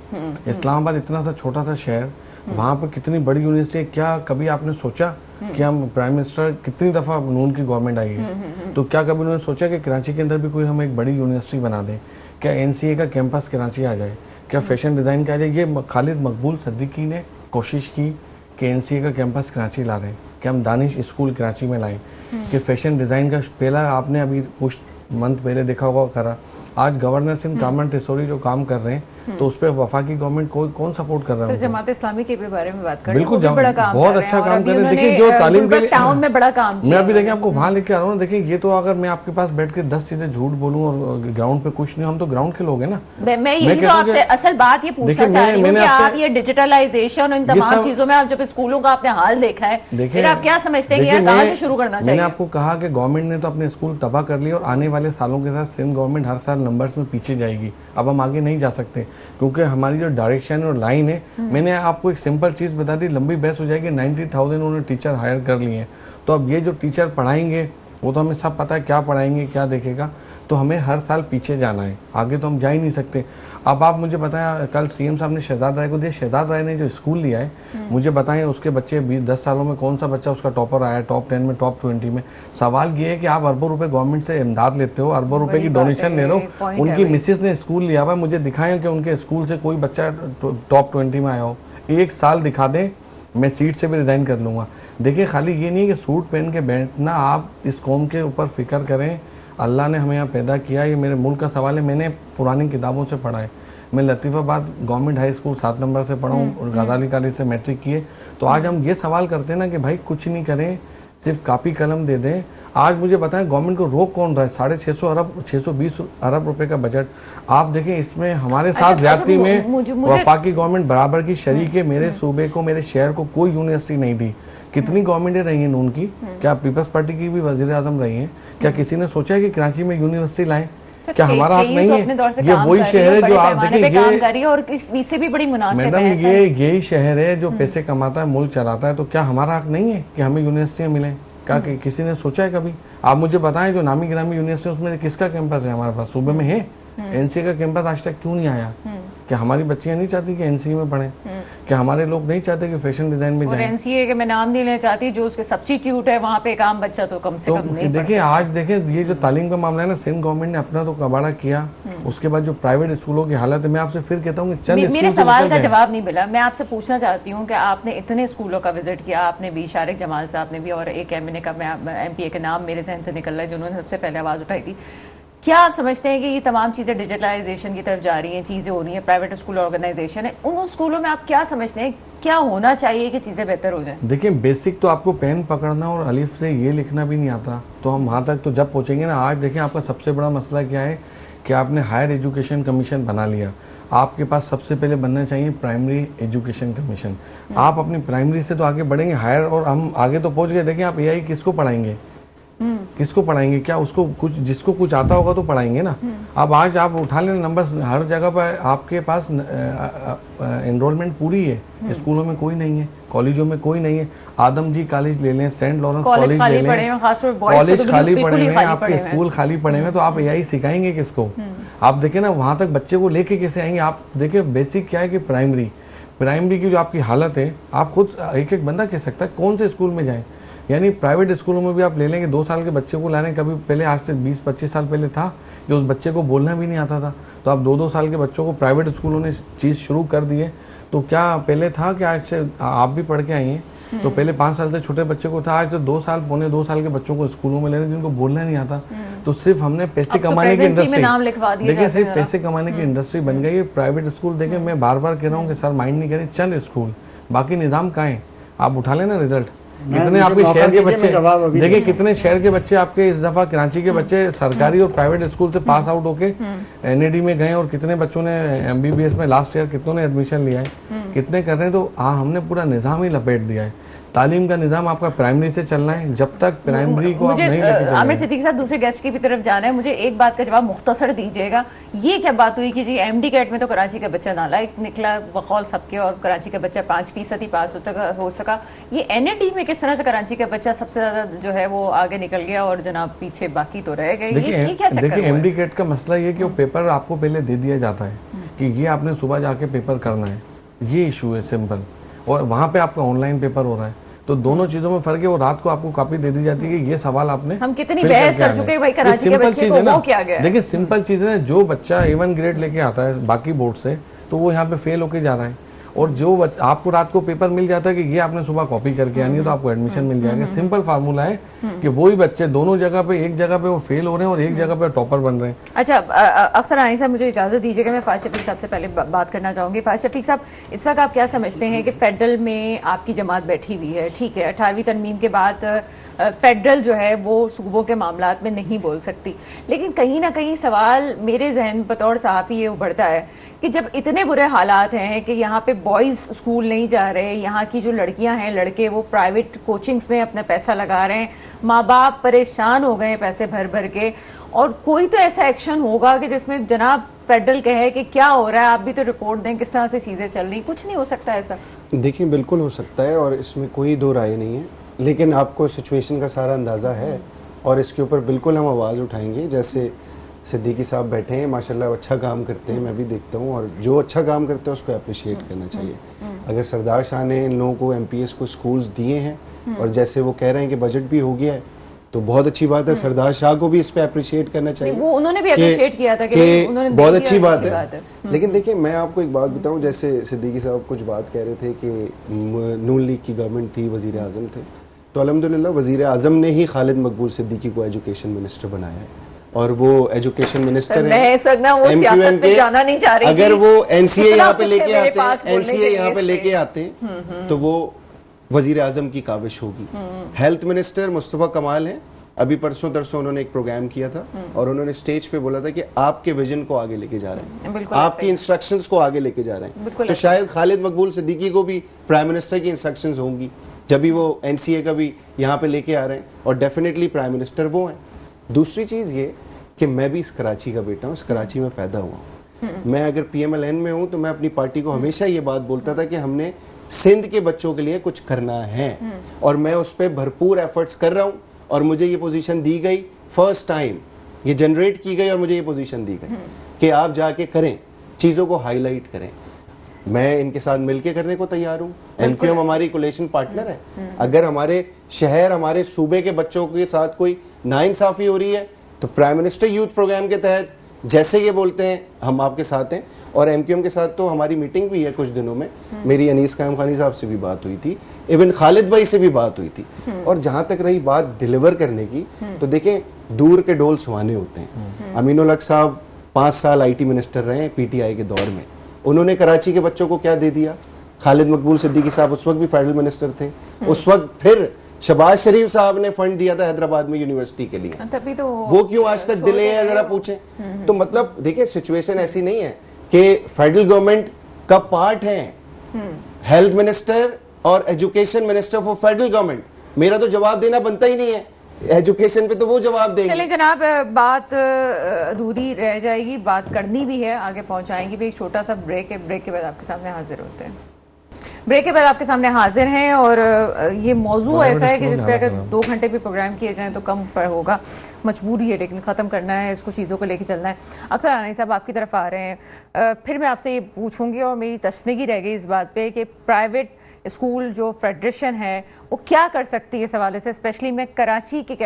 Speaker 4: इस्लामाबाद इतना सा छोटा सा शहर, वहाँ पर कितनी बड़ी यूनिवर्सिटी है। क्या कभी आपने सोचा कि हम प्राइम मिनिस्टर कितनी दफा नून की गवर्नमेंट आई है, तो क्या कभी उन्होंने सोचा कि कराची के अंदर भी कोई हम एक बड़ी यूनिवर्सिटी बना दें? क्या NCA का कैंपस कराची आ जाए, क्या फैशन डिज़ाइन का आ जाए। ये खालिद मकबूल सिद्दीकी ने कोशिश की कि NCA का कैंपस कराची ला रहे हैं, कि हम दानिश स्कूल कराची में लाएं, कि फैशन डिज़ाइन का पहला आपने अभी कुछ मंथ पहले देखा होगा करा। आज गवर्नर सिंध गवर्नमेंट रिसोरी जो काम कर रहे हैं तो उस पर वफाकी गवर्नमेंट कौन सपोर्ट कर रहा है?
Speaker 1: जमात इस्लामी के भी बारे में बात करें,
Speaker 4: बिल्कुल
Speaker 1: बड़ा काम
Speaker 4: बहुत अच्छा काम कर रहे हैं। देखिए जो तालीम के लिए
Speaker 1: टाउन में बड़ा काम
Speaker 4: मैं अभी देखिए आपको वहाँ लेके आ रहा हूँ। देखिए ये तो अगर मैं आपके पास बैठ के 10 चीजें झूठ बोलूँ और ग्राउंड पे कुछ नहीं, हम तो ग्राउंड के लोग हैं ना।
Speaker 1: मैं यही तो आपसे असल बात ये पूछना चाह रही हूँ कि आप ये डिजिटलाइजेशन और इन तमाम चीजों में आप जब स्कूलों का आपने हाल देखा है, फिर आप क्या समझते हैं कि कहाँ से शुरू करना चाहिए?
Speaker 4: मैंने आपको कहा कि गवर्नमेंट ने तो अपने स्कूल तबाह कर लिए और आने वाले सालों के साथ सिंध गवर्नमेंट हर साल नंबर्स में पीछे जाएगी। अब हम आगे नहीं जा सकते क्योंकि हमारी जो डायरेक्शन और लाइन है, मैंने आपको एक सिंपल चीज बता दी, लंबी बहस हो जाएगी। 90,000 उन्होंने टीचर हायर कर लिए हैं, तो अब ये जो टीचर पढ़ाएंगे वो तो हमें सब पता है क्या पढ़ाएंगे क्या देखेगा, तो हमें हर साल पीछे जाना है, आगे तो हम जा ही नहीं सकते। अब आप मुझे बताएं, कल CM साहब ने शहजाद राय को दिया, शहजाद राय ने जो स्कूल लिया है, मुझे बताएं उसके बच्चे 10 सालों में कौन सा बच्चा उसका टॉपर आया, टॉप 10 में, टॉप 20 में। सवाल ये है कि आप अरबों रुपए गवर्नमेंट से इमदाद लेते हो, अरबों रुपए की डोनेशन ले रहे हो, उनकी मिसेस ने स्कूल लिया हुआ, मुझे दिखाएं कि उनके स्कूल से कोई बच्चा टॉप 20 में आया हो। एक साल दिखा दें, मैं सीट से भी रिजाइन कर लूंगा। देखिए खाली ये नहीं कि सूट पहन के बैठना, आप इस कौम के ऊपर फिक्र करें। अल्लाह ने हमें यहाँ पैदा किया, ये मेरे मुल्क का सवाल है। मैंने पुरानी किताबों से पढ़ा है, मैं Latifabad government high school 7 number से पढ़ा हूँ और गजाली कॉलेज से मैट्रिक किए। तो आज हम ये सवाल करते हैं ना कि भाई कुछ नहीं करें, सिर्फ कापी कलम दे दें। आज मुझे बताएं गवर्नमेंट को रोक कौन रहा है? 620 अरब रुपए का बजट। आप देखें इसमें हमारे साथ ज्यादती में वफाकी गवर्नमेंट बराबर की शरीक है। मेरे सूबे को, मेरे शहर को कोई यूनिवर्सिटी नहीं दी। कितनी गवर्नमेंटें रही हैं नून की? क्या पीपल्स पार्टी की भी वजीर आजम रही हैं? क्या किसी ने सोचा है कि कराची में यूनिवर्सिटी लाएं? क्या हमारा हक नहीं है? ये वही शहर है जो आप देखिए,
Speaker 1: और इससे भी बड़ी मुनासिब है।
Speaker 4: मैडम यही शहर है जो पैसे कमाता है, मुल्क चलाता है। तो क्या हमारा हक नहीं है कि हमें यूनिवर्सिटियां मिलें? क्या किसी ने सोचा है कभी? आप मुझे बताएं जो नामी गिरामी यूनिवर्सिटी उसमें किसका कैंपस है हमारे पास सूबे में है? NCA का कैंपस आज तक क्यों नहीं आया? क्या हमारी बच्चियां नहीं चाहती कि NCA में पढ़ें? क्या हमारे लोग नहीं चाहते कि फैशन डिजाइन में जाएं?
Speaker 1: NCA के मैं नाम नहीं लेना चाहती, जो उसके सब्स्टिट्यूट है वहाँ पे एक आम बच्चा तो कम से कम नहीं।
Speaker 4: देखिए आज देखें ये जो तालीम का मामला है ना, सिंध गवर्नमेंट ने अपना तो कबाड़ा किया, उसके बाद जो प्राइवेट स्कूलों की हालत है, मैं आपसे फिर कहता हूँ कि
Speaker 1: मेरे सवाल का जवाब नहीं मिला। मैं आपसे पूछना चाहती हूँ कि आपने इतने स्कूलों का विजिट किया, आपने भी, शारिक जमाल साहब ने भी, और एक MNA का MPA के नाम मेरे जहन से निकल रहा है जिन्होंने सबसे पहले आवाज उठाई थी। क्या आप समझते हैं कि ये तमाम चीज़ें डिजिटलाइजेशन की तरफ जा रही हैं, चीज़ें हो रही हैं, प्राइवेट स्कूल ऑर्गेनाइजेशन है, उन स्कूलों में आप क्या समझते हैं क्या होना चाहिए कि चीज़ें बेहतर हो जाएं?
Speaker 4: देखिए बेसिक तो आपको पेन पकड़ना और अलिफ से ये लिखना भी नहीं आता, तो हम वहाँ तक तो जब पहुँचेंगे ना। आज देखिए आपका सबसे बड़ा मसला क्या है कि आपने हायर एजुकेशन कमीशन बना लिया। आपके पास सबसे पहले बनना चाहिए प्राइमरी एजुकेशन कमीशन। आप अपनी प्राइमरी से तो आगे बढ़ेंगे हायर, और हम आगे तो पहुँच गए। देखिए आप AI किसको पढ़ाएंगे? किसको पढ़ाएंगे? क्या उसको कुछ, जिसको कुछ आता होगा तो पढ़ाएंगे ना। अब आज आप उठा लें नंबर, हर जगह पर आपके पास एनरोलमेंट पूरी है, स्कूलों में कोई नहीं है, कॉलेजों में कोई नहीं है। आदम जी कॉलेज ले लें, सेंट लॉरेंस कॉलेज ले लें, कॉलेज खाली पड़े हुए हैं, आपके स्कूल खाली पड़े हुए हैं, तो आप AI सिखाएंगे किसको? आप देखें ना वहां तक बच्चे को लेके कैसे आएंगे? आप देखिए बेसिक क्या है कि प्राइमरी की जो आपकी हालत है, आप खुद एक बंदा कह सकता है कौन से स्कूल में जाए। यानी प्राइवेट स्कूलों में भी आप ले लेंगे 2 साल के बच्चे को लाने, कभी पहले आज से 20-25 साल पहले था जो उस बच्चे को बोलना भी नहीं आता था, तो आप 2-2 साल के बच्चों को प्राइवेट स्कूलों ने चीज़ शुरू कर दी है। तो क्या पहले था कि आज से आप भी पढ़ के आई हैं, तो पहले 5 साल से छोटे बच्चे को था, आज तो 2 साल पौने 2 साल के बच्चों को स्कूलों में ले रहे जिनको बोलना नहीं आता। तो सिर्फ हमने पैसे कमाने की इंडस्ट्री, देखिए सिर्फ पैसे कमाने की इंडस्ट्री बन गई है प्राइवेट स्कूल। देखिए मैं बार बार कह रहा हूँ कि सर माइंड नहीं करें, चंद स्कूल, बाकी निज़ाम कहाँ है? आप उठा लेना रिजल्ट। कितने आपके शहर के बच्चे, देखिए कितने शहर के बच्चे आपके इस दफा कराची के बच्चे सरकारी और प्राइवेट स्कूल से पास आउट होके NAD में गए, और कितने बच्चों ने MBBS में लास्ट ईयर कितनों ने एडमिशन लिया है, कितने कर रहे हैं। तो हमने पूरा निज़ाम ही लपेट दिया है। तालीम का निज़ाम आपका प्राइमरी से चलना है, जब तक प्राइमरी को आप नहीं लेके
Speaker 1: आमिर सिद्दीकी साहब दूसरे गेस्ट की भी तरफ जाना है। मुझे एक बात का जवाब मुख्तसर दीजिएगा, ये क्या बात हुई कि जी MD कैट में तो कराची का बच्चा नालायक निकला बकौल सबके, और कराची का बच्चा 5% ही पास हो सका। ये NAD में किस तरह से कराची का बच्चा सबसे ज्यादा जो है वो आगे निकल गया और जनाब पीछे बाकी तो रह गए? ये क्या चक्कर?
Speaker 4: देखिए MD कैट का मसला ये कि वो पेपर आपको पहले दे दिया जाता है कि ये आपने सुबह जाके पेपर करना है, ये इशू है सिंपल, और वहाँ पे आपका ऑनलाइन पेपर हो रहा है। तो दोनों चीजों में फर्क है। वो रात को आपको कॉपी दे दी जाती है कि ये सवाल आपने
Speaker 1: हम कितनी बहस कर चुके हैं भाई कराची के बच्चे को, वो क्या गया।
Speaker 4: देखिए सिंपल चीज है, जो बच्चा A1 ग्रेड लेके आता है बाकी बोर्ड से, तो वो यहाँ पे फेल होके जा रहा है, और जो आपको रात को पेपर मिल जाता है कि ये आपने सुबह कॉपी करके आनी है तो आपको एडमिशन मिल जाएगा। सिंपल फार्मूला है कि वही बच्चे दोनों जगह पे, एक जगह पे वो फेल हो रहे हैं और एक जगह पे टॉपर बन रहे हैं।
Speaker 1: अच्छा अख्तर आनी साहब, मुझे इजाजत दीजिएगा, मैं फाज शफीक साहब से पहले बात करना चाहूंगी। फाज शफीक साहब, इस वक्त आप क्या समझते हैं कि फेडरल में आपकी जमात बैठी हुई है, ठीक है, 18वीं तरमीम के बाद फेडरल जो है वो सूबों के मामलात में नहीं बोल सकती, लेकिन कहीं ना कहीं सवाल मेरे जहन बतौर सहाफ़ी ये उभरता है कि जब इतने बुरे हालात हैं कि यहाँ पे बॉयज़ स्कूल नहीं जा रहे, यहाँ की जो लड़कियाँ हैं, लड़के, वो प्राइवेट कोचिंग्स में अपना पैसा लगा रहे हैं, माँ बाप परेशान हो गए हैं पैसे भर भर के, और कोई तो ऐसा एक्शन होगा कि जिसमें जनाब फेडरल कहे कि क्या हो रहा है, आप भी तो रिपोर्ट दें, किस तरह से चीज़ें चल रही। कुछ नहीं हो सकता ऐसा?
Speaker 2: देखिए बिल्कुल हो सकता है और इसमें कोई दो राय नहीं है, लेकिन आपको सिचुएशन का सारा अंदाज़ा है और इसके ऊपर बिल्कुल हम आवाज़ उठाएंगे। जैसे सिद्दीकी साहब बैठे हैं, माशाल्लाह अच्छा काम करते हैं, मैं भी देखता हूँ, और जो अच्छा काम करते हैं उसको अप्रिशिएट करना चाहिए। अगर सरदार शाह ने इन लोगों को MPS को स्कूल्स दिए हैं और जैसे वो कह रहे हैं कि बजट भी हो गया है, तो बहुत अच्छी बात है। सरदार शाह को भी इस पे अप्रिशिएट करना चाहिए,
Speaker 1: वो उन्होंने भी अप्रिशिएट किया था कि उन्होंने
Speaker 2: बहुत अच्छी बात है। लेकिन देखिए मैं आपको एक बात बताऊं, जैसे सिद्दीकी साहब कुछ बात कह रहे थे कि नून लीग की गवर्नमेंट थी, वजीर आज़म थे, तो अल्हम्दुलिल्लाह वजीर आज़म ने ही खालिद मकबूल सिद्दीकी को एजुकेशन मिनिस्टर बनाया है और वो एजुकेशन मिनिस्टर है MQM के।
Speaker 1: जाना नहीं चाह रही,
Speaker 2: अगर वो NCA यहाँ पे लेके आते हैं, NCA यहाँ पे लेके आते हैं तो वो वजीर आज़म की काविश होगी। हेल्थ मिनिस्टर मुस्तफ़ा कमाल है, अभी परसों तरसों उन्होंने एक प्रोग्राम किया था और उन्होंने स्टेज पे बोला था कि आपके विजन को आगे लेके जा रहे हैं, आपकी इंस्ट्रक्शंस को आगे लेके जा रहे हैं। तो शायद खालिद मकबूल सिद्दीकी को भी प्राइम मिनिस्टर की इंस्ट्रक्शंस होंगी जब भी वो NCA का भी यहाँ पे लेके आ रहे हैं, और डेफिनेटली प्राइम मिनिस्टर वो हैं। दूसरी चीज़ ये कि मैं भी इस कराची का बेटा हूँ, इस कराची में पैदा हुआ हूँ। मैं अगर PMLN में हूँ तो मैं अपनी पार्टी को हमेशा ये बात बोलता था कि हमने सिंध के बच्चों के लिए कुछ करना है और मैं उस पर भरपूर एफर्ट्स कर रहा हूँ और मुझे ये पोजीशन दी गई, फर्स्ट टाइम ये जनरेट की गई और मुझे ये पोजीशन दी गई कि आप जाके करें, चीज़ों को हाईलाइट करें। मैं इनके साथ मिलके करने को तैयार हूँ। MQM हमारी कोलेशन पार्टनर है। अगर हमारे शहर, हमारे सूबे के बच्चों के साथ कोई नाइंसाफी हो रही है तो प्राइम मिनिस्टर यूथ प्रोग्राम के तहत जैसे ये बोलते हैं हम आपके साथ हैं, और MQM के साथ तो हमारी मीटिंग भी है कुछ दिनों में। मेरी अनीस कायम खानी साहब से भी बात हुई थी, इवन खालिद भाई से भी बात हुई थी। और जहाँ तक रही बात डिलीवर करने की, तो देखें दूर के डोल सुहाने होते हैं। अमीनुल हक साहब 5 साल IT मिनिस्टर रहे PTI के दौर में, उन्होंने कराची के बच्चों को क्या दे दिया। खालिद मकबूल सिद्दीकी साहब उस वक्त भी फेडरल मिनिस्टर थे, उस वक्त फिर शहबाज शरीफ साहब ने फंड दिया था हैदराबाद में यूनिवर्सिटी के लिए,
Speaker 1: तभी तो
Speaker 2: वो क्यों आज तक डिले है जरा पूछें। तो मतलब देखिए सिचुएशन ऐसी नहीं है कि फेडरल गवर्नमेंट का पार्ट है हेल्थ मिनिस्टर और education minister for federal government. मेरा तो जवाब देना बनता ही नहीं है, एजुकेशन पे तो वो जवाब देंगे।
Speaker 1: चलिए जनाब, बात अधूरी रह जाएगी, बात करनी भी है, आगे पहुंचाएंगी भी। एक छोटा सा ब्रेक है, ब्रेक के बाद आपके सामने हाजिर होते हैं। ब्रेक के बाद आपके सामने हाजिर हैं और ये मौजू ऐसा है कि जिस पर अगर 2 घंटे भी प्रोग्राम किए जाएं तो कम पर होगा। मजबूरी है लेकिन ख़त्म करना है इसको, चीज़ों को लेके चलना है। अख्तर आनी साहब आपकी तरफ आ रहे हैं, फिर मैं आपसे ये पूछूंगी और मेरी तशनीगी रह गई इस बात पे कि प्राइवेट स्कूल जो फेडरेशन है वो क्या कर सकती है इस हवाले से, स्पेशली मैं कराची के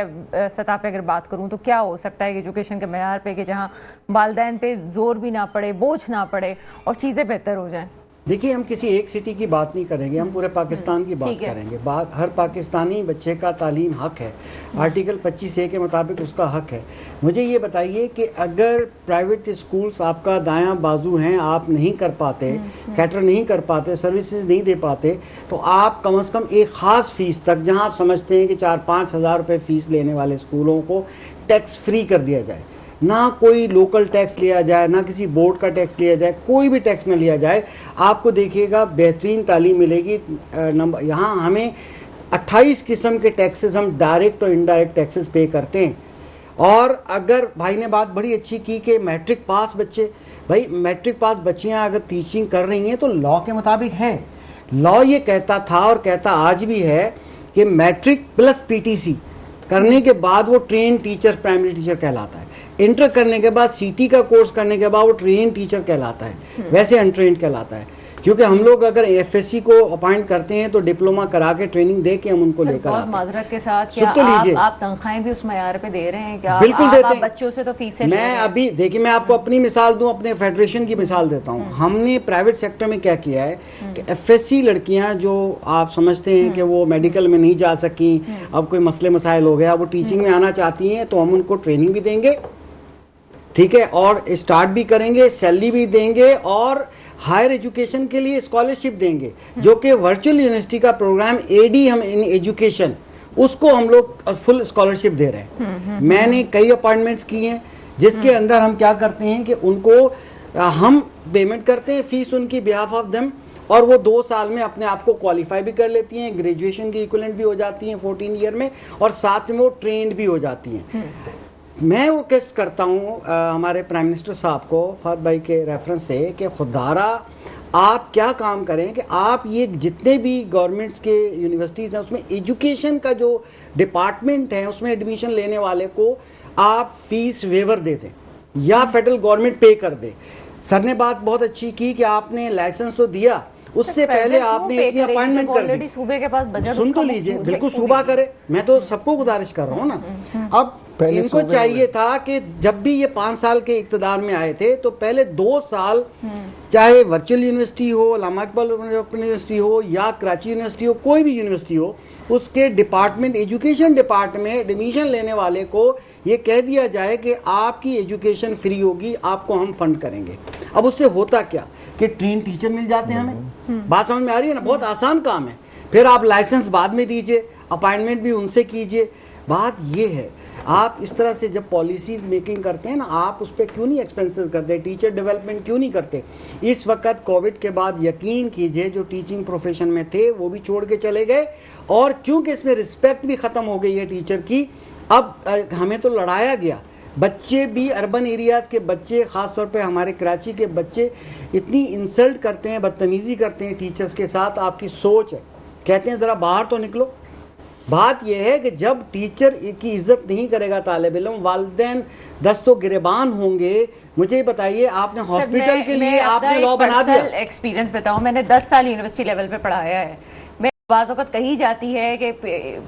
Speaker 1: सतह पे अगर बात करूं तो क्या हो सकता है एजुकेशन के मैयार पे कि जहां वालिदैन पे जोर भी ना पड़े, बोझ ना पड़े और चीज़ें बेहतर हो जाएं।
Speaker 3: देखिए हम किसी एक सिटी की बात नहीं करेंगे, हम पूरे पाकिस्तान की बात करेंगे। बात हर पाकिस्तानी बच्चे का तालीम हक है, आर्टिकल 25A के मुताबिक उसका हक है। मुझे ये बताइए कि अगर प्राइवेट स्कूल्स आपका दायां बाजू हैं, आप नहीं कर पाते, कैटर नहीं कर पाते, सर्विसेज नहीं दे पाते, तो आप कम से कम एक ख़ास फीस तक, जहां आप समझते हैं कि 4-5 हज़ार रुपये फ़ीस लेने वाले स्कूलों को टैक्स फ्री कर दिया जाए। ना कोई लोकल टैक्स लिया जाए, ना किसी बोर्ड का टैक्स लिया जाए, कोई भी टैक्स ना लिया जाए। आपको देखिएगा बेहतरीन तालीम मिलेगी। नंबर यहाँ हमें 28 किस्म के टैक्सेस, हम डायरेक्ट और इनडायरेक्ट टैक्सेस पे करते हैं। और अगर भाई ने बात बड़ी अच्छी की कि मैट्रिक पास बच्चे, भाई मैट्रिक पास बच्चियाँ अगर टीचिंग कर रही हैं तो लॉ के मुताबिक है। लॉ ये कहता था और कहता आज भी है कि मैट्रिक प्लस PTC करने के बाद वो ट्रेन टीचर, प्राइमरी टीचर कहलाता है। इंटर करने के बाद CT का कोर्स करने के बाद वो ट्रेन टीचर कहलाता है, वैसे अनट्रेन्ड कहलाता है। کیونکہ ہم لوگ اگر FSC کو اپائنٹ کرتے ہیں تو ڈپلوما کرا کے ٹریننگ دے کے ہم ان کو لے کر
Speaker 1: بہت
Speaker 3: آتے ہیں.
Speaker 1: معذرت کے ساتھ
Speaker 3: سن تو لیجئے.
Speaker 1: آپ تنخواہیں بھی اس معیار پہ دے رہے ہیں کیا؟
Speaker 3: بالکل دیتے ہیں.
Speaker 1: بچوں سے تو فیسیں
Speaker 3: میں ابھی دیکھیے میں آپ کو اپنی مثال دوں, اپنے فیڈریشن کی مثال دیتا ہوں. ہم نے پرائیویٹ سیکٹر میں کیا کیا ہے کہ FSC لڑکیاں جو آپ سمجھتے ہیں کہ وہ میڈیکل میں نہیں جا سکیں, اب کوئی مسئلے مسائل ہو گیا, وہ ٹیچنگ میں آنا چاہتی ہیں, تو ہم ان کو ٹریننگ بھی دیں گے, ٹھیک ہے, اور اسٹارٹ بھی کریں گے, سیلری بھی دیں گے, اور ہائر ایجوکیشن کے لیے اسکالرشپ دیں گے, جو کہ ورچوئل یونیورسٹی کا پروگرام AD ہم ان ایجوکیشن, اس کو ہم لوگ فل اسکالرشپ دے رہے ہیں. میں نے کئی اپائنٹمنٹس کی ہیں جس کے اندر ہم کیا کرتے ہیں کہ ان کو ہم پیمنٹ کرتے ہیں فیس ان کی behalf آف them, اور وہ 2 سال میں اپنے آپ کو کوالیفائی بھی کر لیتی ہیں, گریجویشن کی ایکولنٹ بھی ہو جاتی ہیں 14 ایئر میں, اور ساتھ میں وہ ٹرینڈ بھی ہو جاتی ہیں. میں ریکویسٹ کرتا ہوں ہمارے پرائم منسٹر صاحب کو فہد بھائی کے ریفرنس سے کہ خدارہ آپ کیا کام کریں کہ آپ یہ جتنے بھی گورنمنٹس کے یونیورسٹیز ہیں اس میں ایجوکیشن کا جو ڈپارٹمنٹ ہے اس میں ایڈمیشن لینے والے کو آپ فیس ویور دے دیں یا فیڈرل گورنمنٹ پے کر دے. سر نے بات بہت اچھی کی کہ آپ نے لائسنس تو دیا, اس سے پہلے آپ نے اتنی اپائنٹمنٹ کر دی.
Speaker 1: صوبے کے پاس بجٹ
Speaker 3: سن تو لیجئے, بالکل صوبہ کرے, میں تو سب کو گزارش کر رہا ہوں نا. اب ان کو چاہیے تھا کہ جب بھی یہ 5 سال کے اقتدار میں آئے تھے تو پہلے 2 سال چاہے ورچوئل یونیورسٹی ہو, علامہ اقبال یونیورسٹی ہو یا کراچی یونیورسٹی ہو, کوئی بھی یونیورسٹی ہو, اس کے ڈپارٹمنٹ ایجوکیشن ڈپارٹمنٹ ایڈمیشن لینے والے کو یہ کہہ دیا جائے کہ آپ کی ایجوکیشن فری ہوگی, آپ کو ہم فنڈ کریں گے. اب اس سے ہوتا کیا کہ ٹرین ٹیچر مل جاتے ہیں ہمیں. بات سمجھ میں آ رہی ہے نا, بہت آسان کام ہے. پھر آپ لائسنس بعد میں دیجئے, اپائنٹمنٹ بھی ان سے کیجئے. بات یہ ہے آپ اس طرح سے جب پالیسیز میکنگ کرتے ہیں نا, آپ اس پہ کیوں نہیں ایکسپنسز کرتے, ٹیچر ڈیولپمنٹ کیوں نہیں کرتے. اس وقت کووڈ کے بعد یقین کیجئے جو ٹیچنگ پروفیشن میں تھے وہ بھی چھوڑ کے چلے گئے, اور کیونکہ اس میں رسپیکٹ بھی ختم ہو گئی ہے ٹیچر کی. اب ہمیں تو لڑایا گیا, بچے بھی اربن ایریاز کے بچے, خاص طور پہ ہمارے کراچی کے بچے اتنی انسلٹ کرتے ہیں, بدتمیزی کرتے ہیں ٹیچرز کے ساتھ. آپ کی سوچ ہے, کہتے ہیں ذرا باہر تو نکلو. بات یہ ہے کہ جب ٹیچر کی عزت نہیں کرے گا طالب علم, والدین دست و گریبان ہوں گے. مجھے بتائیے آپ نے ہاسپٹل کے لیے آپ نے لا بنا دیا.
Speaker 1: ایکسپیرینس بتاؤں, میں نے 10 سال یونیورسٹی لیول پہ پڑھایا ہے. میں بعض اوقات کہی جاتی ہے کہ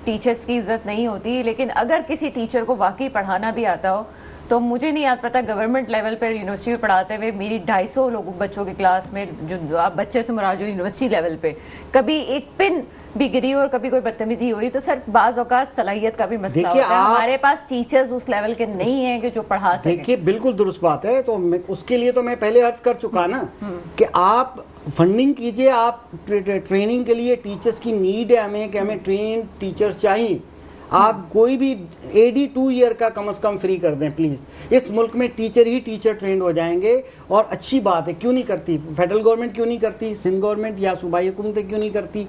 Speaker 1: ٹیچرز کی عزت نہیں ہوتی, لیکن اگر کسی ٹیچر کو واقعی پڑھانا بھی آتا ہو تو مجھے نہیں یاد پتا گورنمنٹ لیول پر یونیورسٹی میں پڑھاتے ہوئے میری 250 لوگوں بچوں کی کلاس میں, جو آپ بچے سے مراد جو یونیورسٹی لیول پہ کبھی ایک پن بھی گری اور کبھی کوئی بدتمیزی ہوئی, تو سر بعض اوقات صلاحیت کا بھی مسئلہ ہوتا ہے. ہمارے پاس ٹیچرز اس لیول کے نہیں ہیں کہ جو پڑھا سکیں.
Speaker 3: دیکھیے بالکل درست بات ہے, تو اس کے لیے تو میں پہلے عرض کر چکا نا کہ آپ فنڈنگ کیجئے, آپ ٹریننگ کے لیے ٹیچرز کی نیڈ ہے ہمیں کہ ہمیں ٹرین ٹیچرز چاہیے. آپ کوئی بھی AD 2 ایئر کا کم از کم فری کر دیں پلیز. اس ملک میں ٹیچر ہی ٹیچر ٹرینڈ ہو جائیں گے, اور اچھی بات ہے. کیوں نہیں کرتی فیڈرل گورنمنٹ, کیوں نہیں کرتی سندھ گورنمنٹ یا صوبائی حکومتیں کیوں نہیں کرتی.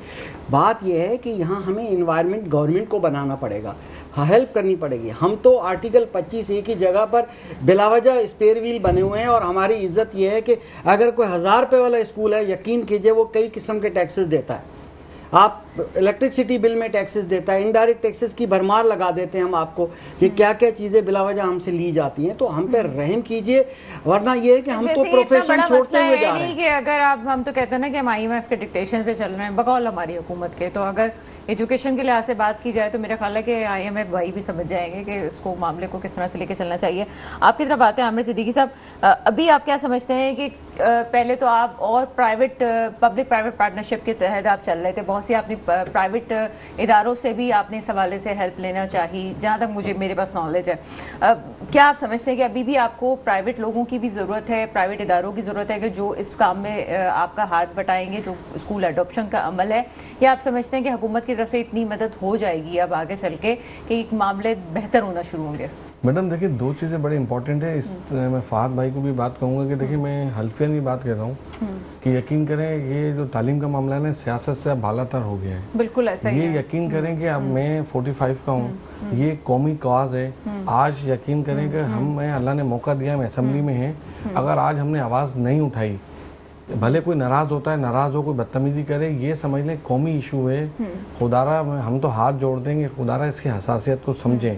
Speaker 3: بات یہ ہے کہ یہاں ہمیں انوائرمنٹ گورنمنٹ کو بنانا پڑے گا, ہیلپ کرنی پڑے گی. ہم تو آرٹیکل 25A کی جگہ پر بلا وجہ اسپیئر ویل بنے ہوئے ہیں, اور ہماری عزت یہ ہے کہ اگر کوئی 1000 روپے والا اسکول ہے, یقین کیجئے وہ کئی قسم کے ٹیکسز دیتا ہے. آپ الیکٹرکسٹی بل میں ٹیکسز دیتا ہے, انڈائریکٹ ٹیکسز کی بھرمار لگا دیتے ہیں ہم آپ کو, یہ کیا کیا چیزیں بلا وجہ ہم سے لی جاتی ہیں. تو ہم پہ رحم کیجئے, ورنہ یہ ہے کہ ہم تو پروفیشن چھوڑتے ہوئے جا رہے ہیں.
Speaker 1: کہ اگر ہم تو کہتے ہیں نا کہ ہم IMF کے ڈکٹیشن پہ چل رہے ہیں بقول ہماری حکومت کے, تو اگر ایجوکیشن کے لحاظ سے بات کی جائے تو میرا خیال ہے کہ IMF بھائی بھی سمجھ جائیں گے کہ اس کو معاملے کو کس طرح سے لے کے چلنا چاہیے. آپ کی طرف بات ہے عامر صدیقی صاحب, ابھی آپ کیا سمجھتے ہیں کہ پہلے تو آپ اور پرائیویٹ پبلک پرائیویٹ پارٹنرشپ کے تحت آپ چل رہے تھے, بہت سی اپنی پرائیویٹ اداروں سے بھی آپ نے اس حوالے سے ہیلپ لینا چاہیے, جہاں تک میرے پاس نالج ہے. کیا آپ سمجھتے ہیں کہ ابھی بھی آپ کو پرائیویٹ لوگوں کی بھی ضرورت ہے, پرائیویٹ اداروں کی ضرورت ہے کہ جو اس کام میں آپ کا ہاتھ بٹائیں گے, جو اسکول ایڈاپشن کا عمل ہے, یا آپ سمجھتے ہیں کہ حکومت کی طرف سے اتنی مدد ہو جائے گی اب آگے چل کے کہ ایک معاملے بہتر ہونا شروع ہوں گے؟
Speaker 4: میڈم دیکھیے 2 چیزیں بڑی امپورٹنٹ ہے. میں فہد بھائی کو بھی بات کہوں گا کہ دیکھیے میں حلفیاً بھی بات کہہ رہا ہوں کہ یقین کریں یہ جو تعلیم کا معاملہ ہے سیاست سے اب بالا تر ہو گیا ہے.
Speaker 1: بالکل ایسا ہی ہے.
Speaker 4: یہ یقین کریں کہ اب میں 45 کا ہوں, یہ قومی کاز ہے. آج یقین کریں کہ ہمیں اللہ نے موقع دیا, ہم اسمبلی میں ہیں, اگر آج ہم نے آواز نہیں اٹھائی, بھلے کوئی ناراض ہوتا ہے, ناراض ہو, کوئی بدتمیزی کرے, یہ سمجھ لیں قومی ایشو ہے. خدارہ ہم تو ہاتھ جوڑ دیں گے, خدارہ اس کی حساسیت کو سمجھیں.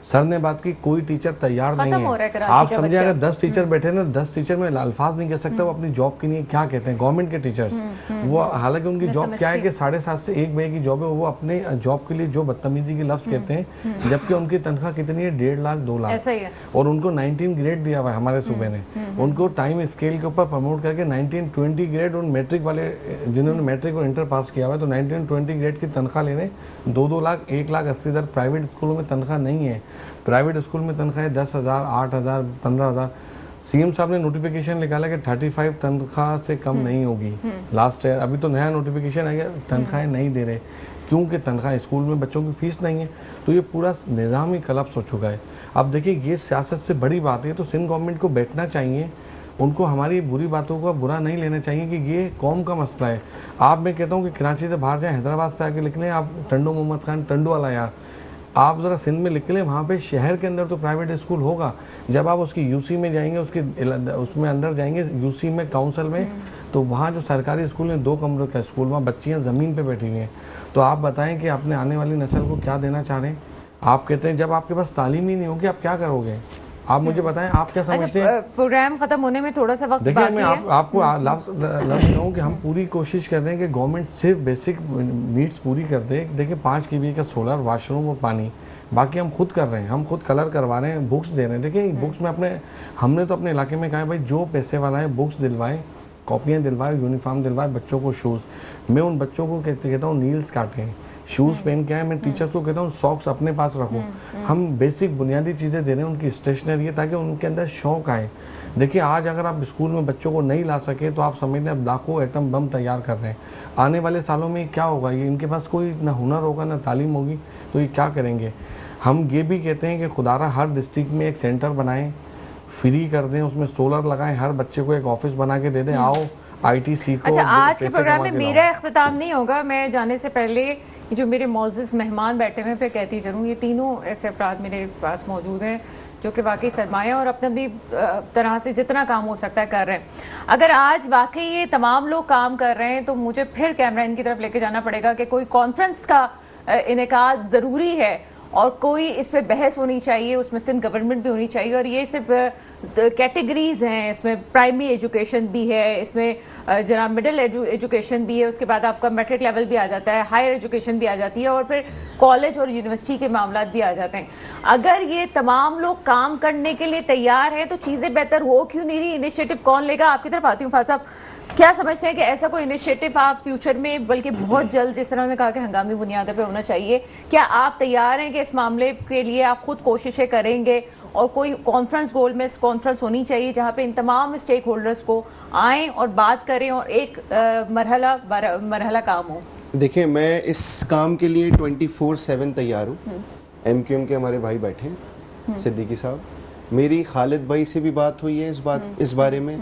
Speaker 4: सर ने बात की, कोई टीचर तैयार नहीं
Speaker 1: हो रहा है
Speaker 4: है।
Speaker 1: कराची
Speaker 4: आप
Speaker 1: का
Speaker 4: समझे,
Speaker 1: बच्चा।
Speaker 4: अगर 10 टीचर बैठे ना, 10 टीचर में अल्फाज नहीं कह सकता वो अपनी जॉब के लिए क्या कहते हैं, गवर्नमेंट के टीचर्स, वो हालांकि उनकी जॉब क्या है कि 7:30 से 1 बजे की जॉब है, वो अपने जॉब के लिए जो बदतमीजी के लफ्ज कहते हैं, जबकि उनकी तनख्वाह कितनी है, 1.5 लाख 2 लाख,
Speaker 1: ऐसा ही है।
Speaker 4: और उनको 19 ग्रेड दिया हुआ है हमारे सूबे ने, उनको टाइम स्केल के ऊपर प्रमोट करके 19-20 ग्रेड, उन मैट्रिक वाले जिन्होंने मैट्रिक और इंटर पास किया हुआ है, तो 19-20 ग्रेड की तनख्वाह ले रहे, 2-2 लाख 1,80,000। प्राइवेट स्कूलों में तनख्वाह नहीं है, प्राइवेट स्कूल में तनख्वाह 10,000, 8,000, 15,000। सीएम साहब ने नोटिफिकेशन निकाला कि 35 तनख्वाह से कम नहीं होगी लास्ट ईयर। अभी तो नया नोटिफिकेशन आया, तनख्वाहें नहीं दे रहे, क्योंकि तनख्वाह स्कूल में बच्चों की फीस नहीं है। तो ये पूरा निज़ाम ही कलप्स हो चुका है। अब देखिए, ये सियासत से बड़ी बात है, तो सिंध गवर्नमेंट को बैठना चाहिए, उनको हमारी बुरी बातों का बुरा नहीं लेना चाहिए कि ये कौम का मसला है। आप, मैं कहता हूँ कि कराची से बाहर जाएं, हैदराबाद से आके लिख लें आप, टंडो मोहम्मद खान टंडो वाला यार, आप ज़रा सिंध में लिख लें, वहाँ पे शहर के अंदर तो प्राइवेट स्कूल होगा। जब आप उसकी यूसी में जाएंगे, उसमें अंदर जाएंगे यूसी में, काउंसिल में, तो वहाँ जो सरकारी स्कूल है 2 कमरों का स्कूल, वहाँ बच्चियाँ ज़मीन पे बैठी हुई हैं। तो आप बताएं कि अपने आने वाली नस्ल को क्या देना चाह रहे हैं। आप कहते हैं जब आपके पास तालीम ही नहीं होगी, आप क्या करोगे? आप मुझे बताएं, आप क्या समझते हैं?
Speaker 1: प्रोग्राम खत्म होने में थोड़ा सा वक्त
Speaker 4: देखिए,
Speaker 1: बाकी
Speaker 4: मैं
Speaker 1: है।
Speaker 4: आपको लफ्ज़ कहूँ कि हम पूरी कोशिश कर रहे हैं कि गवर्नमेंट सिर्फ बेसिक नीड्स पूरी कर दे। देखिए, 5 kVA का सोलर, वॉशरूम और पानी, बाकी हम खुद कर रहे हैं, हम खुद कलर करवा रहे हैं, बुक्स दे रहे हैं। देखिए, बुक्स में हमने तो अपने इलाके में कहा है भाई, जो पैसे वाला है बुक्स दिलवाए, कॉपियाँ दिलवाए, यूनिफॉर्म दिलवाए, बच्चों को शूज़। मैं उन बच्चों को कहता हूँ नील्स काटें, शूज़ पहन के आए। मैं टीचर्स को कहता हूँ सॉक्स अपने पास रखो। हम बेसिक बुनियादी चीज़ें दे रहे हैं, उनकी स्टेशनरी है, ताकि उनके अंदर शौक आए। देखिए, आज अगर आप स्कूल में बच्चों को नहीं ला सके, तो आप समझ लें आप लाखों एटम बम तैयार कर रहे हैं। आने वाले सालों में क्या होगा, ये इनके पास कोई ना हुनर होगा ना तालीम होगी, तो ये क्या करेंगे। हम ये भी कहते हैं कि खुदारा हर डिस्ट्रिक्ट में एक सेंटर बनाएं, फ्री कर दें, उसमें सोलर लगाएं, हर बच्चे को एक ऑफिस बना के दे दें, आओ IT सीखो।
Speaker 1: अच्छा, आज के प्रोग्राम में मेरा इख्तिताम नहीं होगा। मैं जाने से पहले जो मेरे मौजूद मेहमान बैठे हुए, फिर कहती चलूँ, ये तीनों ऐसे अफराद मेरे पास मौजूद हैं जो कि वाकई सरमाया और अपने भी तरह से जितना काम हो सकता है कर रहे हैं। अगर आज वाकई ये तमाम लोग काम कर रहे हैं, तो मुझे फिर कैमरा इनकी तरफ लेके जाना पड़ेगा कि कोई कॉन्फ्रेंस का इनेकाद ज़रूरी है और कोई इस पे बहस होनी चाहिए, उसमें सिंध गवर्नमेंट भी होनी चाहिए। और ये सिर्फ कैटेगरीज हैं, इसमें प्राइमरी एजुकेशन भी है, इसमें जनाब मिडिल एजुकेशन भी है, उसके बाद आपका मैट्रिक लेवल भी आ जाता है, हायर एजुकेशन भी आ जाती है, और फिर कॉलेज और यूनिवर्सिटी के मामला भी आ जाते हैं। अगर ये तमाम लोग काम करने के लिए तैयार हैं, तो चीज़ें बेहतर हो क्यों नहीं रही? इनिशिएटिव कौन लेगा? आपकी तरफ आती हूँ फाज साहब, क्या समझते हैं कि ऐसा कोई इनिशिएटिव आप फ्यूचर में, बल्कि बहुत जल्द, जिस तरह उन्होंने कहा कि हंगामी बुनियाद पे होना चाहिए, क्या आप तैयार हैं कि इस मामले के लिए आप खुद कोशिशें करेंगे और कोई कॉन्फ्रेंस, गोल्ड में कॉन्फ्रेंस होनी चाहिए जहां पे इन तमाम स्टेक होल्डर्स को आएं और बात करें और एक मरहला काम हो?
Speaker 2: देखिए, मैं इस काम के लिए 24/7 तैयार हूँ। MQM के हमारे भाई बैठे हैं, सिद्दीकी साहब, मेरी खालिद भाई से भी बात हुई है इस बारे में,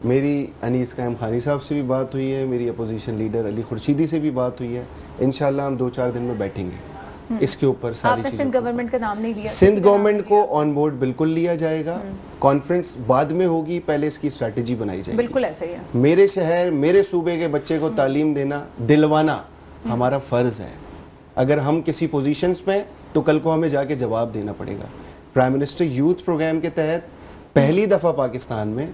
Speaker 2: मेरी अनीस कायम खानी साहब से भी बात हुई है, मेरी अपोजिशन लीडर अली खुर्शीदी से भी बात हुई है। इंशाल्लाह हम 2-4 दिन में बैठेंगे इसके ऊपर सारी चीजें।
Speaker 1: सिंध गवर्नमेंट का नाम नहीं लिया?
Speaker 2: सिंध गवर्नमेंट को ऑन बोर्ड बिल्कुल लिया जाएगा। कॉन्फ्रेंस बाद में होगी, पहले इसकी स्ट्रेटेजी बनाई जाएगी।
Speaker 1: बिल्कुल ऐसा ही है।
Speaker 2: मेरे शहर, मेरे सूबे के बच्चे को तालीम देना, दिलवाना हमारा फर्ज है। अगर हम किसी पोजीशंस पे, तो कल को हमें जाके जवाब देना पड़ेगा। प्राइम मिनिस्टर यूथ प्रोग्राम के तहत पहली दफा पाकिस्तान में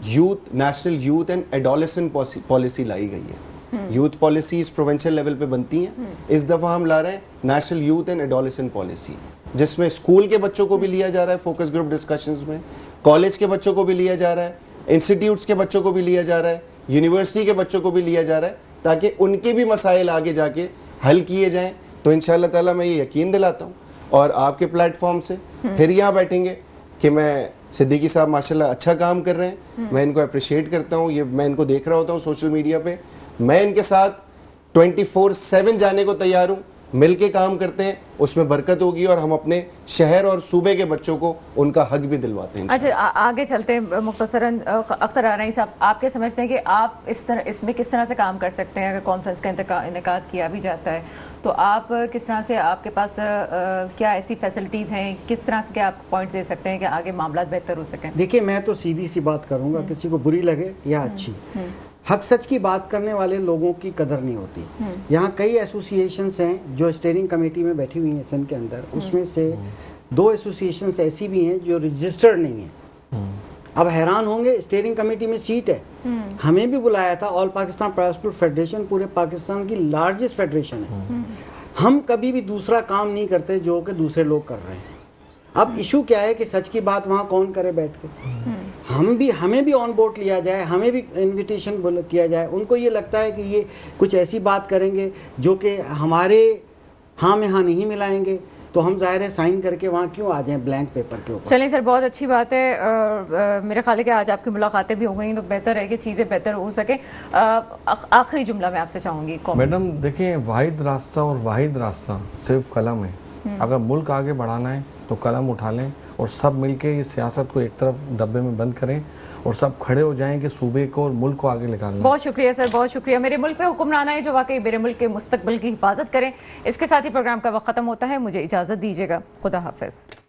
Speaker 2: national youth and adolescent policy लाई गई है। यूथ पॉलिसीज प्रोविंशियल लेवल पे बनती हैं, इस दफा हम ला रहे हैं national youth and adolescent policy, जिसमें स्कूल के बच्चों को भी लिया जा रहा है फोकस ग्रुप डिस्कशंस में, कॉलेज के बच्चों को भी लिया जा रहा है, इंस्टीट्यूट्स के बच्चों को भी लिया जा रहा है, यूनिवर्सिटी के बच्चों को भी लिया जा रहा है, ताकि उनके भी मसाइल आगे जाके हल किए जाएं। तो इंशाअल्लाह ताला मैं ये यकीन दिलाता हूँ, और आपके प्लेटफॉर्म से फिर यहाँ बैठेंगे कि मैं, सिद्दीकी साहब माशाल्लाह अच्छा काम कर रहे हैं, मैं इनको अप्रिशिएट करता हूँ, ये मैं इनको देख रहा होता हूँ सोशल मीडिया पे, मैं इनके साथ 24/7 जाने को तैयार हूँ, मिल के काम करते हैं, उसमें बरकत होगी और हम अपने शहर और सूबे के बच्चों को उनका हक भी दिलवाते हैं।
Speaker 1: अच्छा, आगे चलते हैं मुख्तसरन। अख्तर आरई साहब, आप क्या समझते हैं कि आप इसमें किस तरह से काम कर सकते हैं? अगर कॉन्फ्रेंस का इनेकाद किया भी जाता है, तो आप किस तरह से, आपके पास क्या ऐसी फैसिलिटीज़ हैं, किस तरह से क्या आप पॉइंट दे सकते हैं कि आगे मामला बेहतर हो सकें?
Speaker 3: देखिए, मैं तो सीधी सी बात करूंगा, किसी को बुरी लगे या अच्छी, हक सच की बात करने वाले लोगों की कदर नहीं होती। यहाँ कई एसोसिएशंस हैं जो स्टीयरिंग कमेटी में बैठी हुई हैं सिंध के अंदर, उसमें से 2 एसोसिएशंस ऐसी भी हैं जो रजिस्टर्ड नहीं है। अब हैरान होंगे, स्टीयरिंग कमेटी में सीट है, हमें भी बुलाया था। All Pakistan private school federation पूरे पाकिस्तान की लार्जेस्ट फेडरेशन है। हम कभी भी दूसरा काम नहीं करते जो कि दूसरे लोग कर रहे हैं। अब इशू क्या है कि सच की बात वहाँ कौन करे बैठ के? हमें भी ऑन बोर्ड लिया जाए, हमें भी इनविटेशन किया जाए। उनको ये लगता है कि ये कुछ ऐसी बात करेंगे जो कि हमारे हाँ में हाँ नहीं मिलाएंगे, तो हम ज़ाहिर है साइन करके वहाँ क्यों आ जाएं ब्लैंक पेपर के ऊपर।
Speaker 1: चलिए सर, बहुत अच्छी बात है। मेरा ख्याल है कि आज आपकी मुलाकातें भी हो गई तो बेहतर है कि चीज़ें बेहतर हो सके। आखिरी जुमला मैं आपसे चाहूँगी।
Speaker 4: मैडम देखिए, वाहिद रास्ता और वाहिद रास्ता सिर्फ कलम है। अगर मुल्क आगे बढ़ाना है तो कलम उठा लें और सब मिलके ये सियासत को एक तरफ डब्बे में बंद करें और सब खड़े हो जाएं कि सूबे को और मुल्क को आगे निकालना।
Speaker 1: बहुत शुक्रिया सर, बहुत शुक्रिया। मेरे मुल्क पे हुक्मरान है जो वाकई मेरे मुल्क के मुस्तकबिल की हिफाजत करें। इसके साथ ही प्रोग्राम का वक्त खत्म होता है। मुझे इजाज़त दीजिएगा। खुदा हाफिज़।